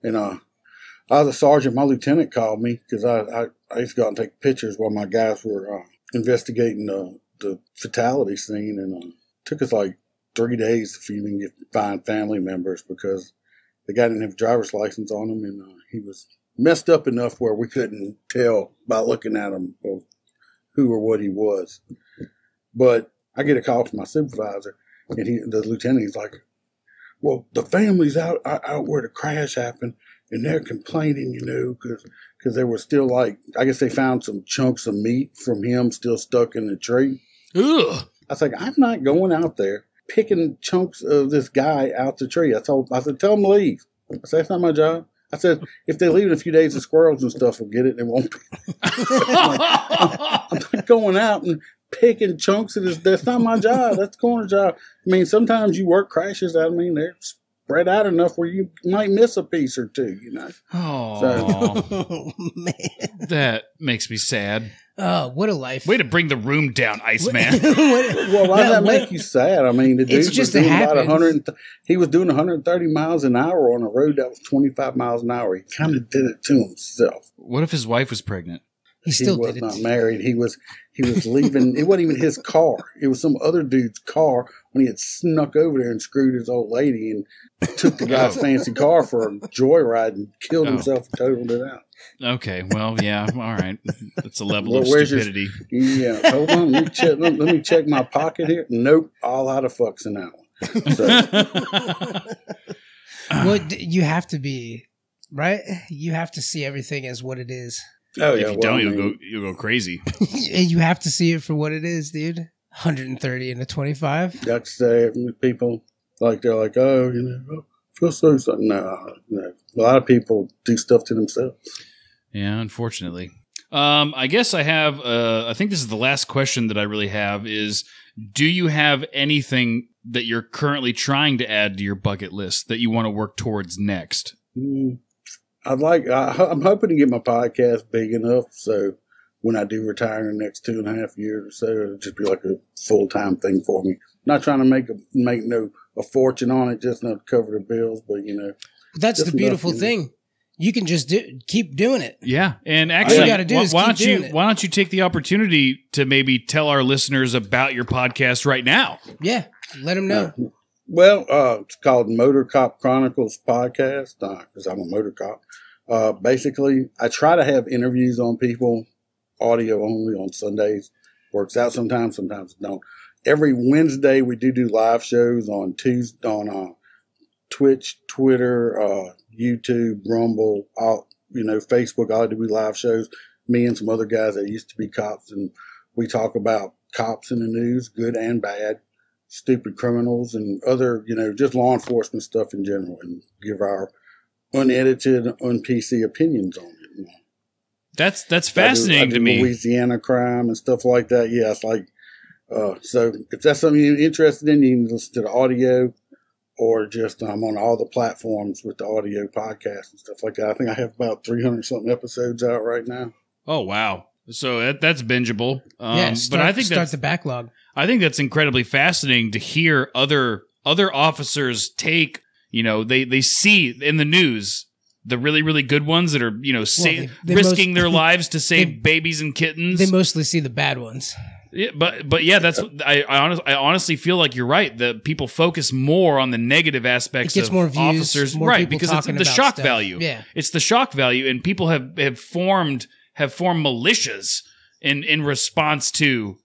And I was a sergeant. My lieutenant called me because I used to go out and take pictures while my guys were investigating the fatality scene, and it took us like 3 days to even find family members because the guy didn't have a driver's license on him, and he was messed up enough where we couldn't tell by looking at him who or what he was. But I get a call from my supervisor, and the lieutenant, he's like, well, the family's out where the crash happened, and they're complaining, because they were still I guess they found some chunks of meat from him still stuck in the tree. Ugh. I was like, I'm not going out there picking chunks of this guy out the tree. I said, tell them to leave. I said, that's not my job. I said, if they leave in a few days, the squirrels and stuff will get it. And it won't be. I'm not going out and picking chunks of this. That's not my job. That's the coroner's job. Sometimes you work crashes out. They're spread out enough where you might miss a piece or two, Oh, oh man. That makes me sad. Oh, what a life. Way to bring the room down, Iceman. Well, why does that make you sad? The dude it's just was doing about he was doing 130 miles an hour on a road that was 25 miles an hour. He kind of did it to himself. What if his wife was pregnant? He still was did not it. Married. He was leaving. It wasn't even his car. It was some other dude's car when he had snuck over there and screwed his old lady and took the guy's fancy car for a joyride and killed himself and totaled it out. Okay, well, yeah, all right. That's a level of stupidity. Hold on, let me check my pocket here. Nope, all out of fucks in that one. So. Well, you have to be, right? You have to see everything as what it is. Oh yeah, if you don't, you'll go crazy. You have to see it for what it is, dude. 130 and a 25. That's people they're like, oh, feel so something. No. A lot of people do stuff to themselves. Yeah, unfortunately. I guess I have. I think this is the last question that I really have. Is do you have anything that you're currently trying to add to your bucket list that you want to work towards next? I'm hoping to get my podcast big enough so when I do retire in the next 2.5 years or so, it'll just be like a full-time thing for me. Not trying to make a fortune on it, just enough to cover the bills, but That's the beautiful thing. You can just keep doing it. Yeah. And actually, you gotta do is why keep don't you take the opportunity to maybe tell our listeners about your podcast right now? Yeah. Let them know. Well, it's called Motor Cop Chronicles Podcast because I'm a motor cop. Basically, I try to have interviews on people, audio only on Sundays. Works out sometimes, sometimes it don't. Every Wednesday, we do live shows on Tuesday, on Twitch, Twitter, YouTube, Rumble, Facebook. All I do live shows. Me and some other guys that used to be cops, and we talk about cops in the news, good and bad, stupid criminals, and other, just law enforcement stuff in general, and give our unedited, un-PC opinions on it. That's fascinating to me. Louisiana crime and stuff like that. Yeah, it's like, so if that's something you're interested in, you can listen to the audio, or just I'm on all the platforms with the audio podcast and stuff like that. I think I have about 300-something episodes out right now. Oh, wow. So that's bingeable. But I think start the backlog. I think that's incredibly fascinating to hear other officers take, they see in the news the really, really good ones that are, risking their lives to save babies and kittens. They mostly see the bad ones. Yeah, but yeah, that's I honestly feel like you're right. That people focus more on the negative aspects of more views, officers, more right? Because it's the shock stuff. value. Yeah, it's the shock value, and people have formed militias in response to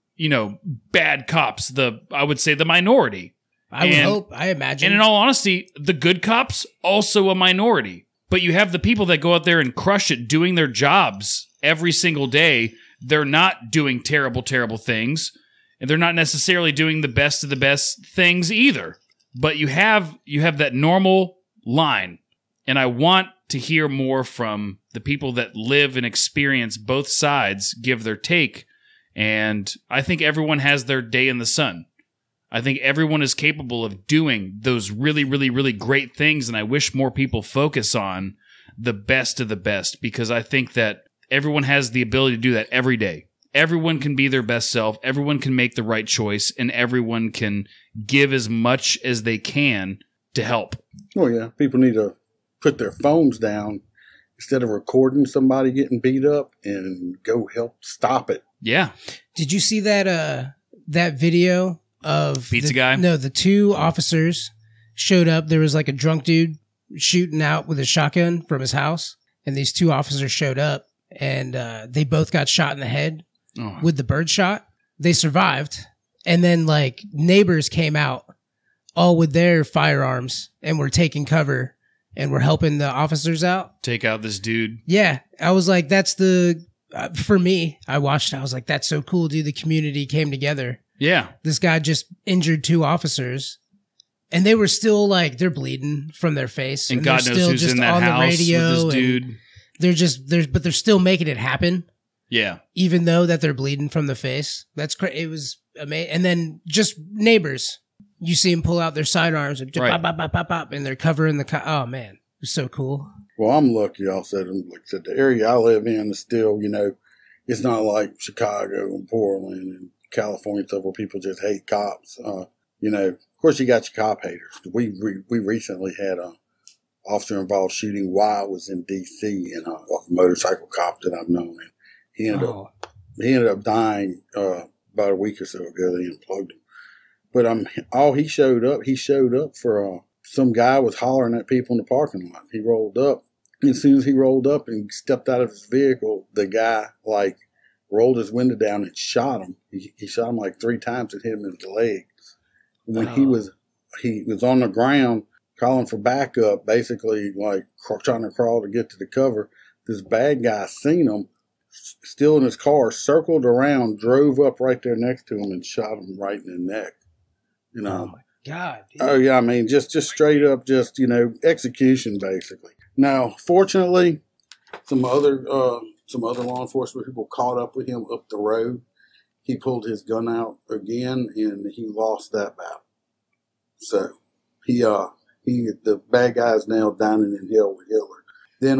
bad cops. I would say the minority. I imagine. And in all honesty, the good cops also a minority. But you have the people that go out there and crush it, doing their jobs every single day. They're not doing terrible, terrible things, and they're not necessarily doing the best of the best things either. But you have that normal line, and I want to hear more from the people that live and experience both sides, give their take, and I think everyone has their day in the sun. I think everyone is capable of doing those really, really, really great things, and I wish more people focus on the best of the best, because I think that everyone has the ability to do that every day. Everyone can be their best self. Everyone can make the right choice, and everyone can give as much as they can to help. Oh, yeah. People need to put their phones down instead of recording somebody getting beat up and go help stop it. Yeah. Did you see that video of Pizza guy? No, the two officers showed up. There was like a drunk dude shooting out with a shotgun from his house, and these two officers showed up. And they both got shot in the head with the bird shot. They survived. And then, neighbors came out all with their firearms and were taking cover and were helping the officers out. Take out this dude. Yeah. I was like, that's for me, I watched it. I was like, that's so cool, dude. The community came together. Yeah. This guy just injured two officers. And they were still, they're bleeding from their face. And God knows who's in that house with this dude. But they're still making it happen. Yeah. Even though that they're bleeding from the face. That's crazy. It was amazing. And then just neighbors. You see them pull out their sidearms and just pop, pop, pop, pop, and they're covering the oh man. It was so cool. Well, I'm lucky. Like I said, the area I live in is still, it's not like Chicago and Portland and California and stuff where people just hate cops. Of course you got your cop haters. We recently had a officer involved shooting while I was in D.C. and a motorcycle cop that I've known. And he ended up dying about a week or so ago. They unplugged him. But he showed up for some guy was hollering at people in the parking lot. He rolled up. And as soon as he rolled up and stepped out of his vehicle, the guy rolled his window down and shot him. He shot him 3 times and hit him in the legs. When he was on the ground, calling for backup, basically trying to crawl to get to the cover. This bad guy seen him, still in his car, circled around, drove up right there next to him and shot him right in the neck. Oh my God. Dude. Oh yeah, I mean, just straight up, execution basically. Now, fortunately, some other law enforcement people caught up with him up the road. He pulled his gun out again and he lost that battle. So the bad guy is now dining in hell with Hitler. Then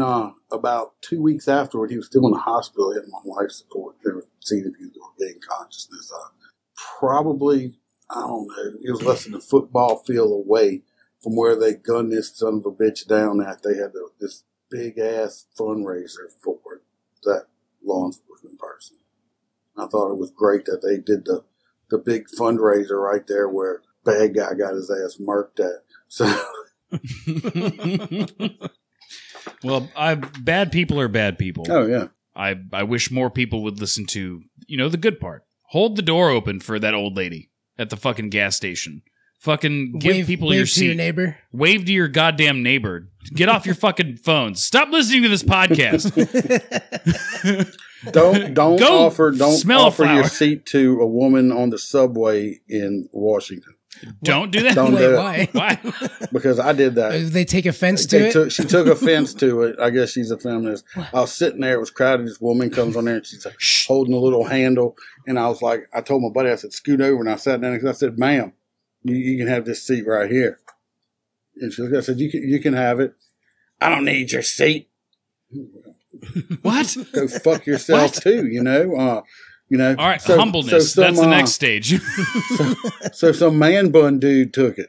about 2 weeks afterward, he was still in the hospital. He had him on life support. They were seeing if he was going to gain consciousness. Probably, I don't know, it was less than a football field away from where they gunned this son of a bitch down at, they had this big ass fundraiser for that law enforcement person. I thought it was great that they did the big fundraiser right there where bad guy got his ass murked at. So, well, bad people are bad people. oh yeah, I wish more people would listen to, the good part. Hold the door open for that old lady at the fucking gas station. Fucking give people wave your to seat. your neighbor. Wave to your goddamn neighbor. Get off your fucking phones. Stop listening to this podcast. don't Go offer your seat to a woman on the subway in Washington. Don't do that. Don't Wait, do why? it. Why? Because I did that. They take offense to it? She took offense to it. I guess she's a feminist. I was sitting there. It was crowded. This woman comes on there and she's like holding a little handle. And I was like, I told my buddy, I said, scoot over. And I sat down and I said, ma'am, you can have this seat right here. And she looked, I said, you can have it. I don't need your seat. What? Go fuck yourself too, All right, So humbleness. some, That's the next stage. so some man bun dude took it.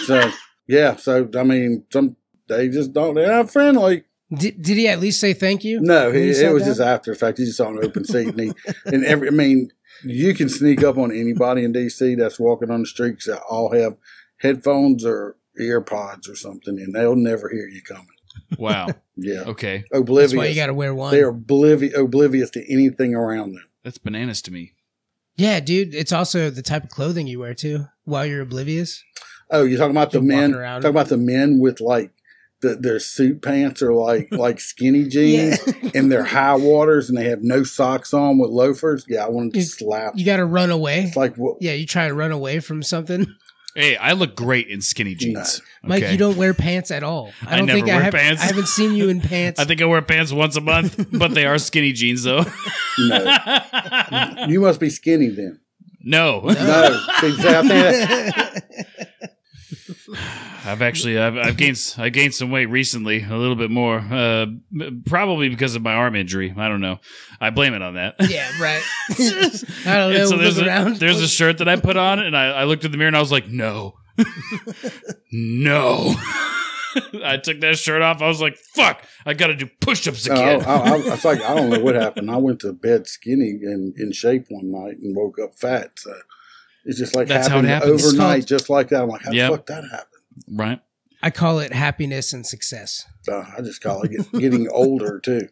So yeah, so I mean, they just don't. They're not friendly. Did he at least say thank you? No, when he it sat was down? just after the fact. He just saw an open seat, and you can sneak up on anybody in DC that's walking on the streets that all have headphones or earpods or something, and they'll never hear you coming. Wow. Yeah. Okay. Oblivious. That's why you got to wear one. They are oblivious to anything around them. That's bananas to me. Yeah, dude. It's also the type of clothing you wear too while you're oblivious. Oh, you're talking about the You're men? walking around. Talking about the men with like their suit pants are like skinny jeans and they're high waters and they have no socks on with loafers. Yeah, I wanted to slap. You got to run away. It's like what? Yeah, you try to run away from something. Hey, I look great in skinny jeans. Mike, okay? you don't wear pants at all. I never wear pants. I haven't seen you in pants. I think I wear pants once a month, but they are skinny jeans though. No, you must be skinny then. No. No, I've gained some weight recently, a little bit more, probably because of my arm injury. I don't know. I blame it on that. Yeah, right. I don't know. So Look there's a shirt that I put on, and I looked in the mirror and I was like, no, no. I took that shirt off. I was like, fuck, I got to do push-ups again. It's like, I don't know what happened. I went to bed skinny and in shape one night and woke up fat. So it's just like That's how it happened happens. overnight, just like that. I'm like, how the fuck that happened? Right. I call it happiness and success. I just call it getting older too.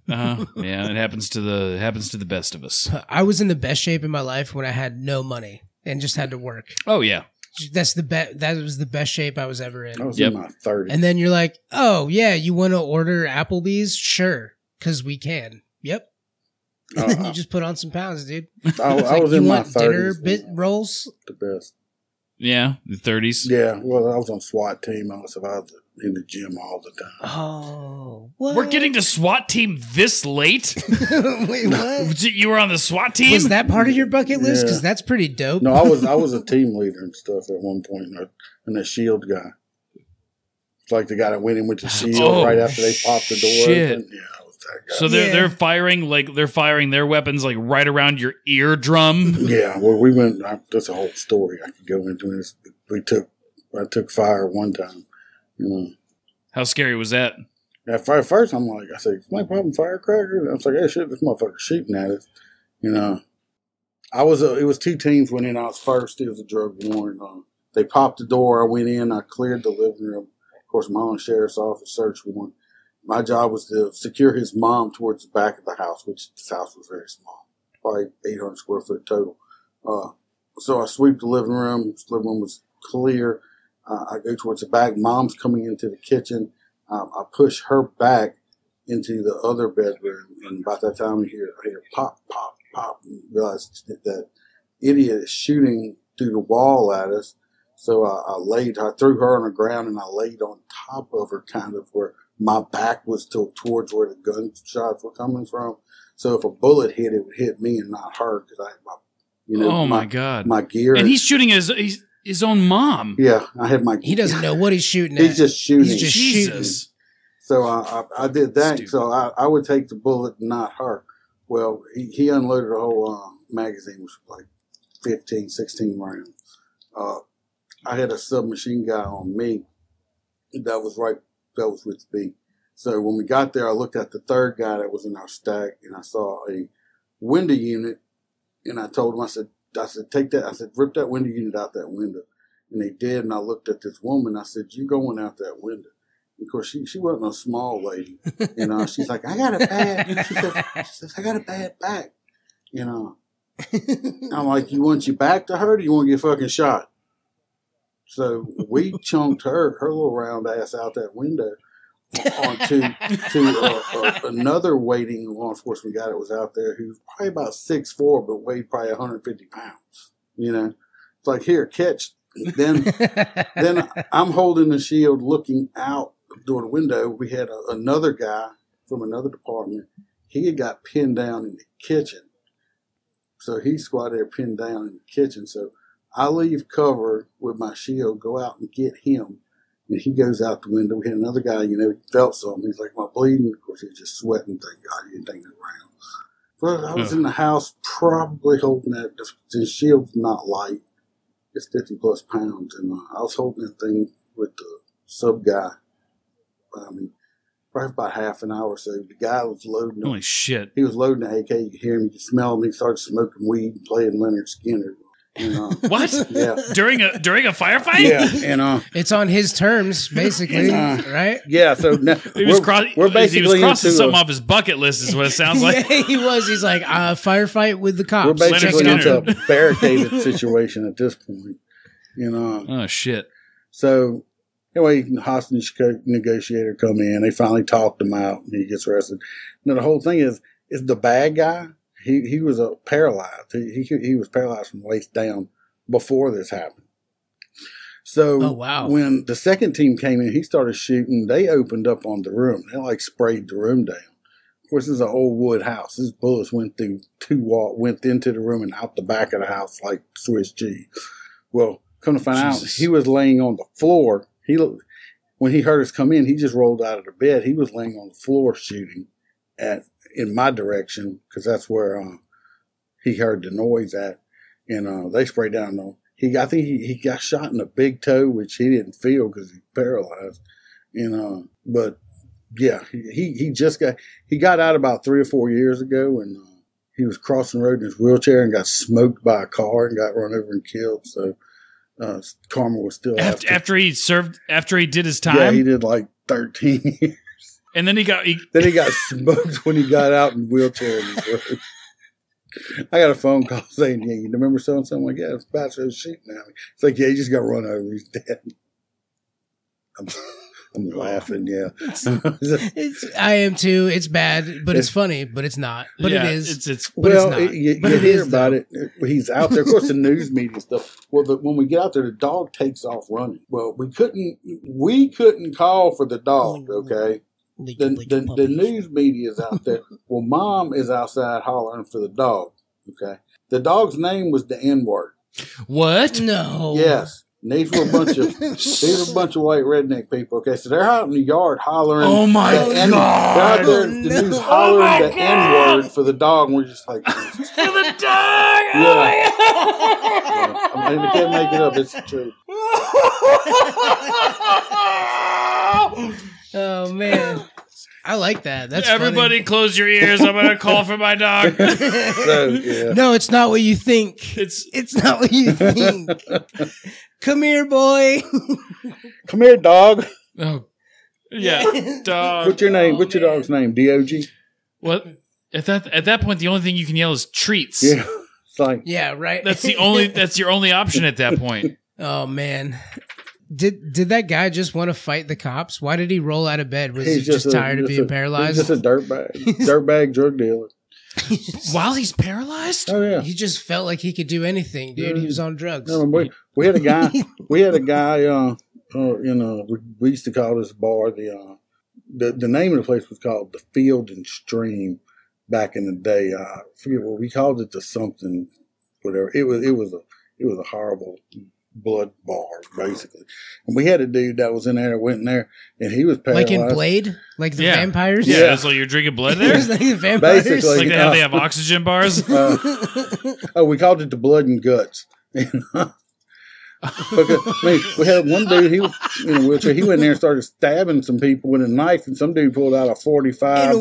Yeah, it happens to the best of us. I was in the best shape in my life when I had no money and just had to work. Oh yeah. That was the best shape I was ever in. I was in my 30s. And then you're like, oh yeah, you want to order Applebee's? Sure, because we can. Yep. And then you just put on some pounds, dude. I was in my 30s. Dinner bit rolls. The best. Yeah, the 30s. Yeah, well, I was on SWAT team. I was in the gym all the time. Oh, what? We're getting to SWAT team this late? Wait, what? You were on the SWAT team? Was that part of your bucket list? Because that's pretty dope. No, I was a team leader and stuff at one point, and a shield guy. It's like the guy that went in with the shield right after they popped the door open. Yeah, I was that guy. So they're firing their weapons like right around your eardrum. Yeah, well, we went. That's a whole story I could go into. I took fire one time. How scary was that? At first, I'm like, I said, "My problem, firecracker." I was like, "Hey, shit, this motherfucker's shooting at us." It was two teams went in. I was first. It was a drug warrant. They popped the door. I went in. I cleared the living room. Of course, my own sheriff's office search warrant. My job was to secure his mom towards the back of the house, which this house was very small, probably 800 square foot total. So I sweep the living room. The living room was clear. I go towards the back. Mom's coming into the kitchen. I push her back into the other bedroom, and about that time I hear pop, pop, pop, and realize that idiot is shooting through the wall at us. So I threw her on the ground, and I laid on top of her, kind of where my back was towards where the gunshots were coming from. So if a bullet hit, it would hit me and not her, because I had my God, my gear. And he's shooting his own mom. Yeah, I had my. He doesn't know what he's shooting at. He's just shooting. He's just shooting. So I did that. Stupid. So I would take the bullet and not her. Well, he unloaded a whole magazine, which was like 15, 16 rounds. I had a submachine guy on me that was with me. So when we got there, I looked at the third guy that was in our stack, and I saw a window unit, and I told him, I said, take that. I said, rip that window unit out that window. And they did, and I looked at this woman. I said, you going out that window. And of course, she wasn't a small lady. You know, she's like, I got a bad, she says, I got a bad back. You know, I'm like, you want your back to hurt, or you want to get fucking shot? So we chunked her little round ass out that window onto another waiting law enforcement guy that was out there who was probably about 6'4", but weighed probably 150 pounds. You know, it's like, here, catch. Then I'm holding the shield, looking out door the window. We had another guy from another department. He had got pinned down in the kitchen, so he squatted there pinned down in the kitchen. So I leave cover with my shield, go out and get him. And he goes out the window. We had another guy, you know, he felt something. He's like, am I bleeding? Of course, he was just sweating. Thank God he didn't take no round. But I was in the house probably holding that. The shield's not light. It's 50 plus pounds. And I was holding that thing with the sub guy. I mean, probably about half an hour or so. The guy was loading. Holy shit. He was loading the AK. You could hear him. You could smell him. He started smoking weed and playing Leonard Skinner. What? Yeah. During a firefight? Yeah, and it's on his terms, basically, right? Yeah. So now He was crossing something off his bucket list, is what it sounds like. Yeah, he was. He's like, firefight with the cops. We're basically into a barricaded situation at this point. You know. Oh shit. So anyway, the hostage negotiator come in. They finally talked him out, and he gets arrested. Now the whole thing is the bad guy. He was paralyzed. He was paralyzed from the waist down before this happened. So when the second team came in, he started shooting. They opened up on the room. They like sprayed the room down. Of course, this is an old wood house. His bullets went through went into the room and out the back of the house like Swiss cheese. Well, come to find out, he was laying on the floor. When he heard us come in, he just rolled out of the bed. He was laying on the floor shooting in my direction, because that's where he heard the noise at, and they sprayed down on him. I think he got shot in the big toe, which he didn't feel because he's paralyzed. But yeah, he got out about 3 or 4 years ago, and he was crossing the road in his wheelchair and got smoked by a car and got run over and killed. So karma was still after he did his time. Yeah, he did like 13 years. And then he got smoked when he got out in a wheelchair. I got a phone call saying, "Yeah, you remember so and so?" I'm like, "Yeah, it's Bachelor's shooting now." It's like, "Yeah, he just got run over. He's dead." I'm laughing. Yeah, I am too. It's bad, but it's funny, but it's not. But it is. But it's not. You hear about it. He's out there. Of course, the news media stuff. Well, when we get out there, the dog takes off running. Well, we couldn't call for the dog. Okay. The news media is out there. Well, mom is outside hollering for the dog. Okay. The dog's name was the N-word. What? No. Yes. And these were a bunch of white redneck people. Okay, so they're out in the yard hollering. Oh my God! They're out there, the news hollering the N-word for the dog, and we're just like, for the dog. Yeah. I mean, I can't make it up. It's the truth. Oh man, I like that. That's everybody. Funny. Close your ears. I'm gonna call for my dog. No, it's not what you think. It's not what you think. Come here, boy. Come here, dog. Oh, yeah, dog. What's your name? What's your dog's name? Dog. What? At that point, the only thing you can yell is treats. Yeah, it's like right. That's your only option at that point. Oh man. Did that guy just want to fight the cops? Why did he roll out of bed? Was he just tired of being paralyzed? He's just a dirtbag drug dealer. While he's paralyzed? Oh yeah. He just felt like he could do anything, dude. He was on drugs. No, we had a guy. We used to call this bar the name of the place was called the Field and Stream back in the day. I forget what we called it. The something, whatever. It was a horrible blood bars, basically. And we had a dude that was in there that went in there, and he was paralyzed. Like in Blade? Like the vampires? Yeah, so you're drinking blood there? Like the vampires? Basically. Like they have oxygen bars? We called it the blood and guts. Because, we had one dude, he was in a wheelchair. He went in there and started stabbing some people with a knife, and some dude pulled out a 45,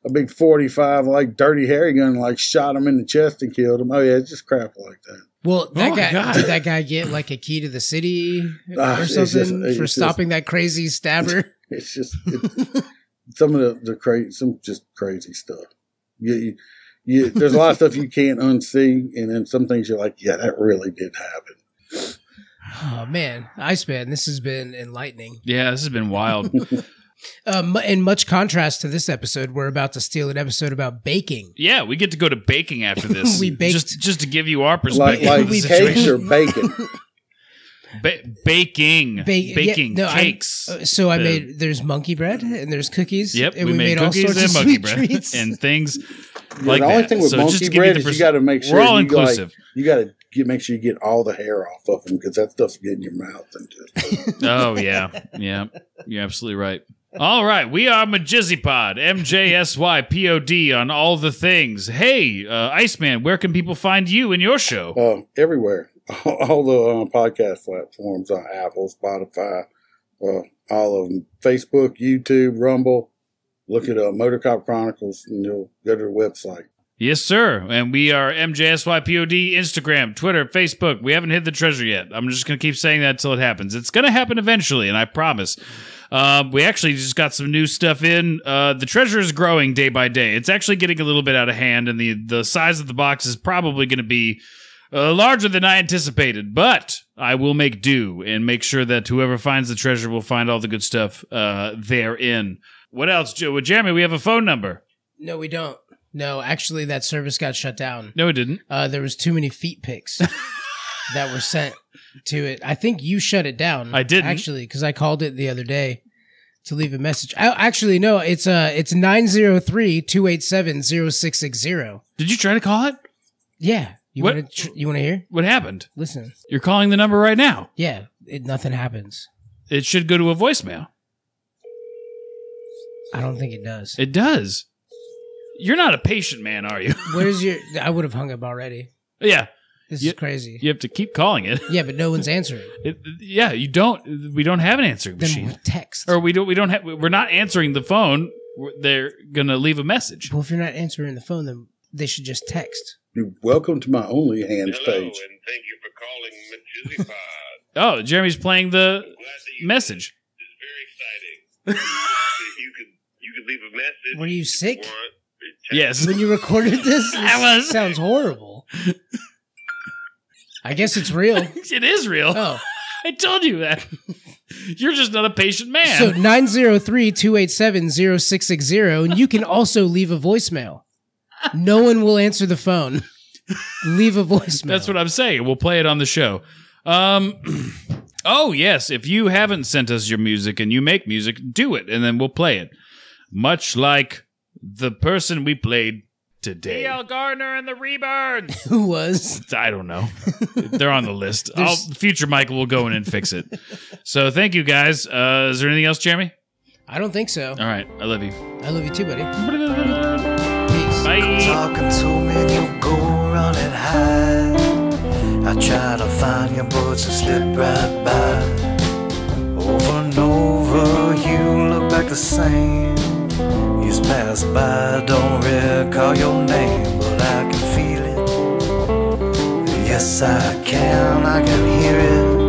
a big 45, like dirty Harry gun, like shot him in the chest and killed him. Oh yeah, it's just crap like that. Well, did that guy get like a key to the city or something for stopping that crazy stabber? It's just some of the crazy, some just crazy stuff. There's a lot of stuff you can't unsee, and then some things you're like, yeah, that really did happen. Oh man, Iceman, this has been enlightening. Yeah, this has been wild. In much contrast to this episode, we're about to steal an episode about baking. Yeah, we get to go to baking after this. We baked just to give you our perspective. Like cakes or bacon. Baking cakes. I made. There's monkey bread and there's cookies. Yep, and we made all cookies sorts and of monkey sweet bread treats and things. Like the only thing with monkey bread is you got to make sure we're all inclusive. You got to make sure you get all the hair off of them because that stuff's getting your mouth into. Oh yeah, you're absolutely right. All right, we are Majizzipod, MJSYPOD on all the things. Hey, Iceman, where can people find you and your show? Everywhere. All the podcast platforms, Apple, Spotify, all of them. Facebook, YouTube, Rumble. Look at Motor Cop Chronicles and you'll go to the website. Yes, sir. And we are MJSYPOD, Instagram, Twitter, Facebook. We haven't hid the treasure yet. I'm just going to keep saying that until it happens. It's going to happen eventually, and I promise. We actually just got some new stuff in. The treasure is growing day by day. It's actually getting a little bit out of hand, and the size of the box is probably going to be larger than I anticipated. But I will make do and make sure that whoever finds the treasure will find all the good stuff therein. What else, Joe? Well, Jeremy, we have a phone number. No, we don't. No, actually, that service got shut down. No, it didn't. There was too many feet pics that were sent to it. I think you shut it down. I didn't. Actually, because I called it the other day to leave a message. Actually, no, it's 903-287-0660. Did you try to call it? Yeah. You want to hear? What happened? Listen. You're calling the number right now. Yeah. Nothing happens. It should go to a voicemail. I don't think it does. It does. You're not a patient man, are you? Where's your... I would have hung up already. Yeah. This is crazy. You have to keep calling it. Yeah, but no one's answering. You don't. We don't have an answering machine. Then text. Or we don't have. We're not answering the phone. They're gonna leave a message. Well, if you're not answering the phone, then they should just text. You're welcome to my Only Hands Hello, page. And thank you for calling Majizzipod. Oh, Jeremy's playing the message. It's very exciting. you could leave a message. Were you sick? Yes. When you recorded this? I was. Sounds horrible. I guess it's real. It is real. Oh. I told you that. You're just not a patient man. So 903-287-0660, and you can also leave a voicemail. No one will answer the phone. Leave a voicemail. That's what I'm saying. We'll play it on the show. Oh, yes. If you haven't sent us your music and you make music, do it, and then we'll play it. Much like the person we played today. D.L. Gardner and the Reburns. Who was? I don't know. They're on the list. Future Michael will go in and fix it. So thank you, guys. Is there anything else, Jeremy? I don't think so. All right. I love you. I love you too, buddy. Peace. Bye. Talking to me, you go running high. I try to find you, but you slip right by. Over and over, you look back the same. Years pass by, don't recall your name, but I can feel it. Yes, I can hear it.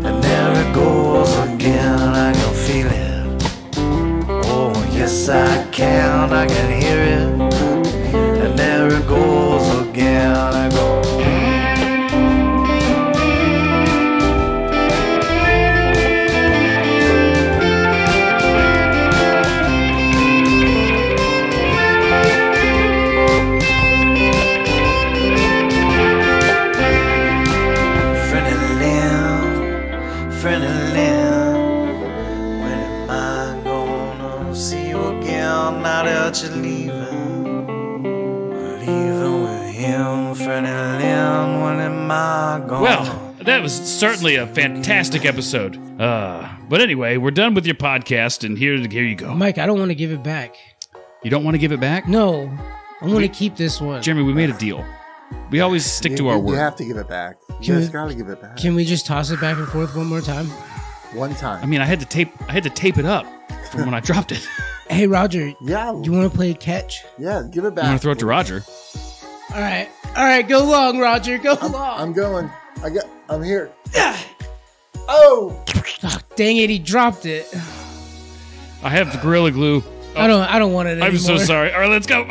And there it goes again, I can feel it. Oh, yes, I can hear it. And there it goes again, I go. You're leaving with him, Freddie Lynn. When am I gone? Well, that was certainly a fantastic episode. But anyway, we're done with your podcast, and here you go. Mike, I don't want to give it back. You don't want to give it back? No, I want to keep this one. Jeremy, we made a deal. We always stick to our word. You have to give it back. You just gotta give it back. Can we just toss it back and forth one more time? One time. I mean, I had to tape it up from when I dropped it. Hey, Roger. Yeah. Do you want to play catch? Yeah, give it back. You want to throw it to Roger? All right. Go long, Roger. Go long. I'm going. I'm here. Oh, dang it! He dropped it. I have the Gorilla Glue. I don't want it anymore. I'm so sorry. All right, let's go.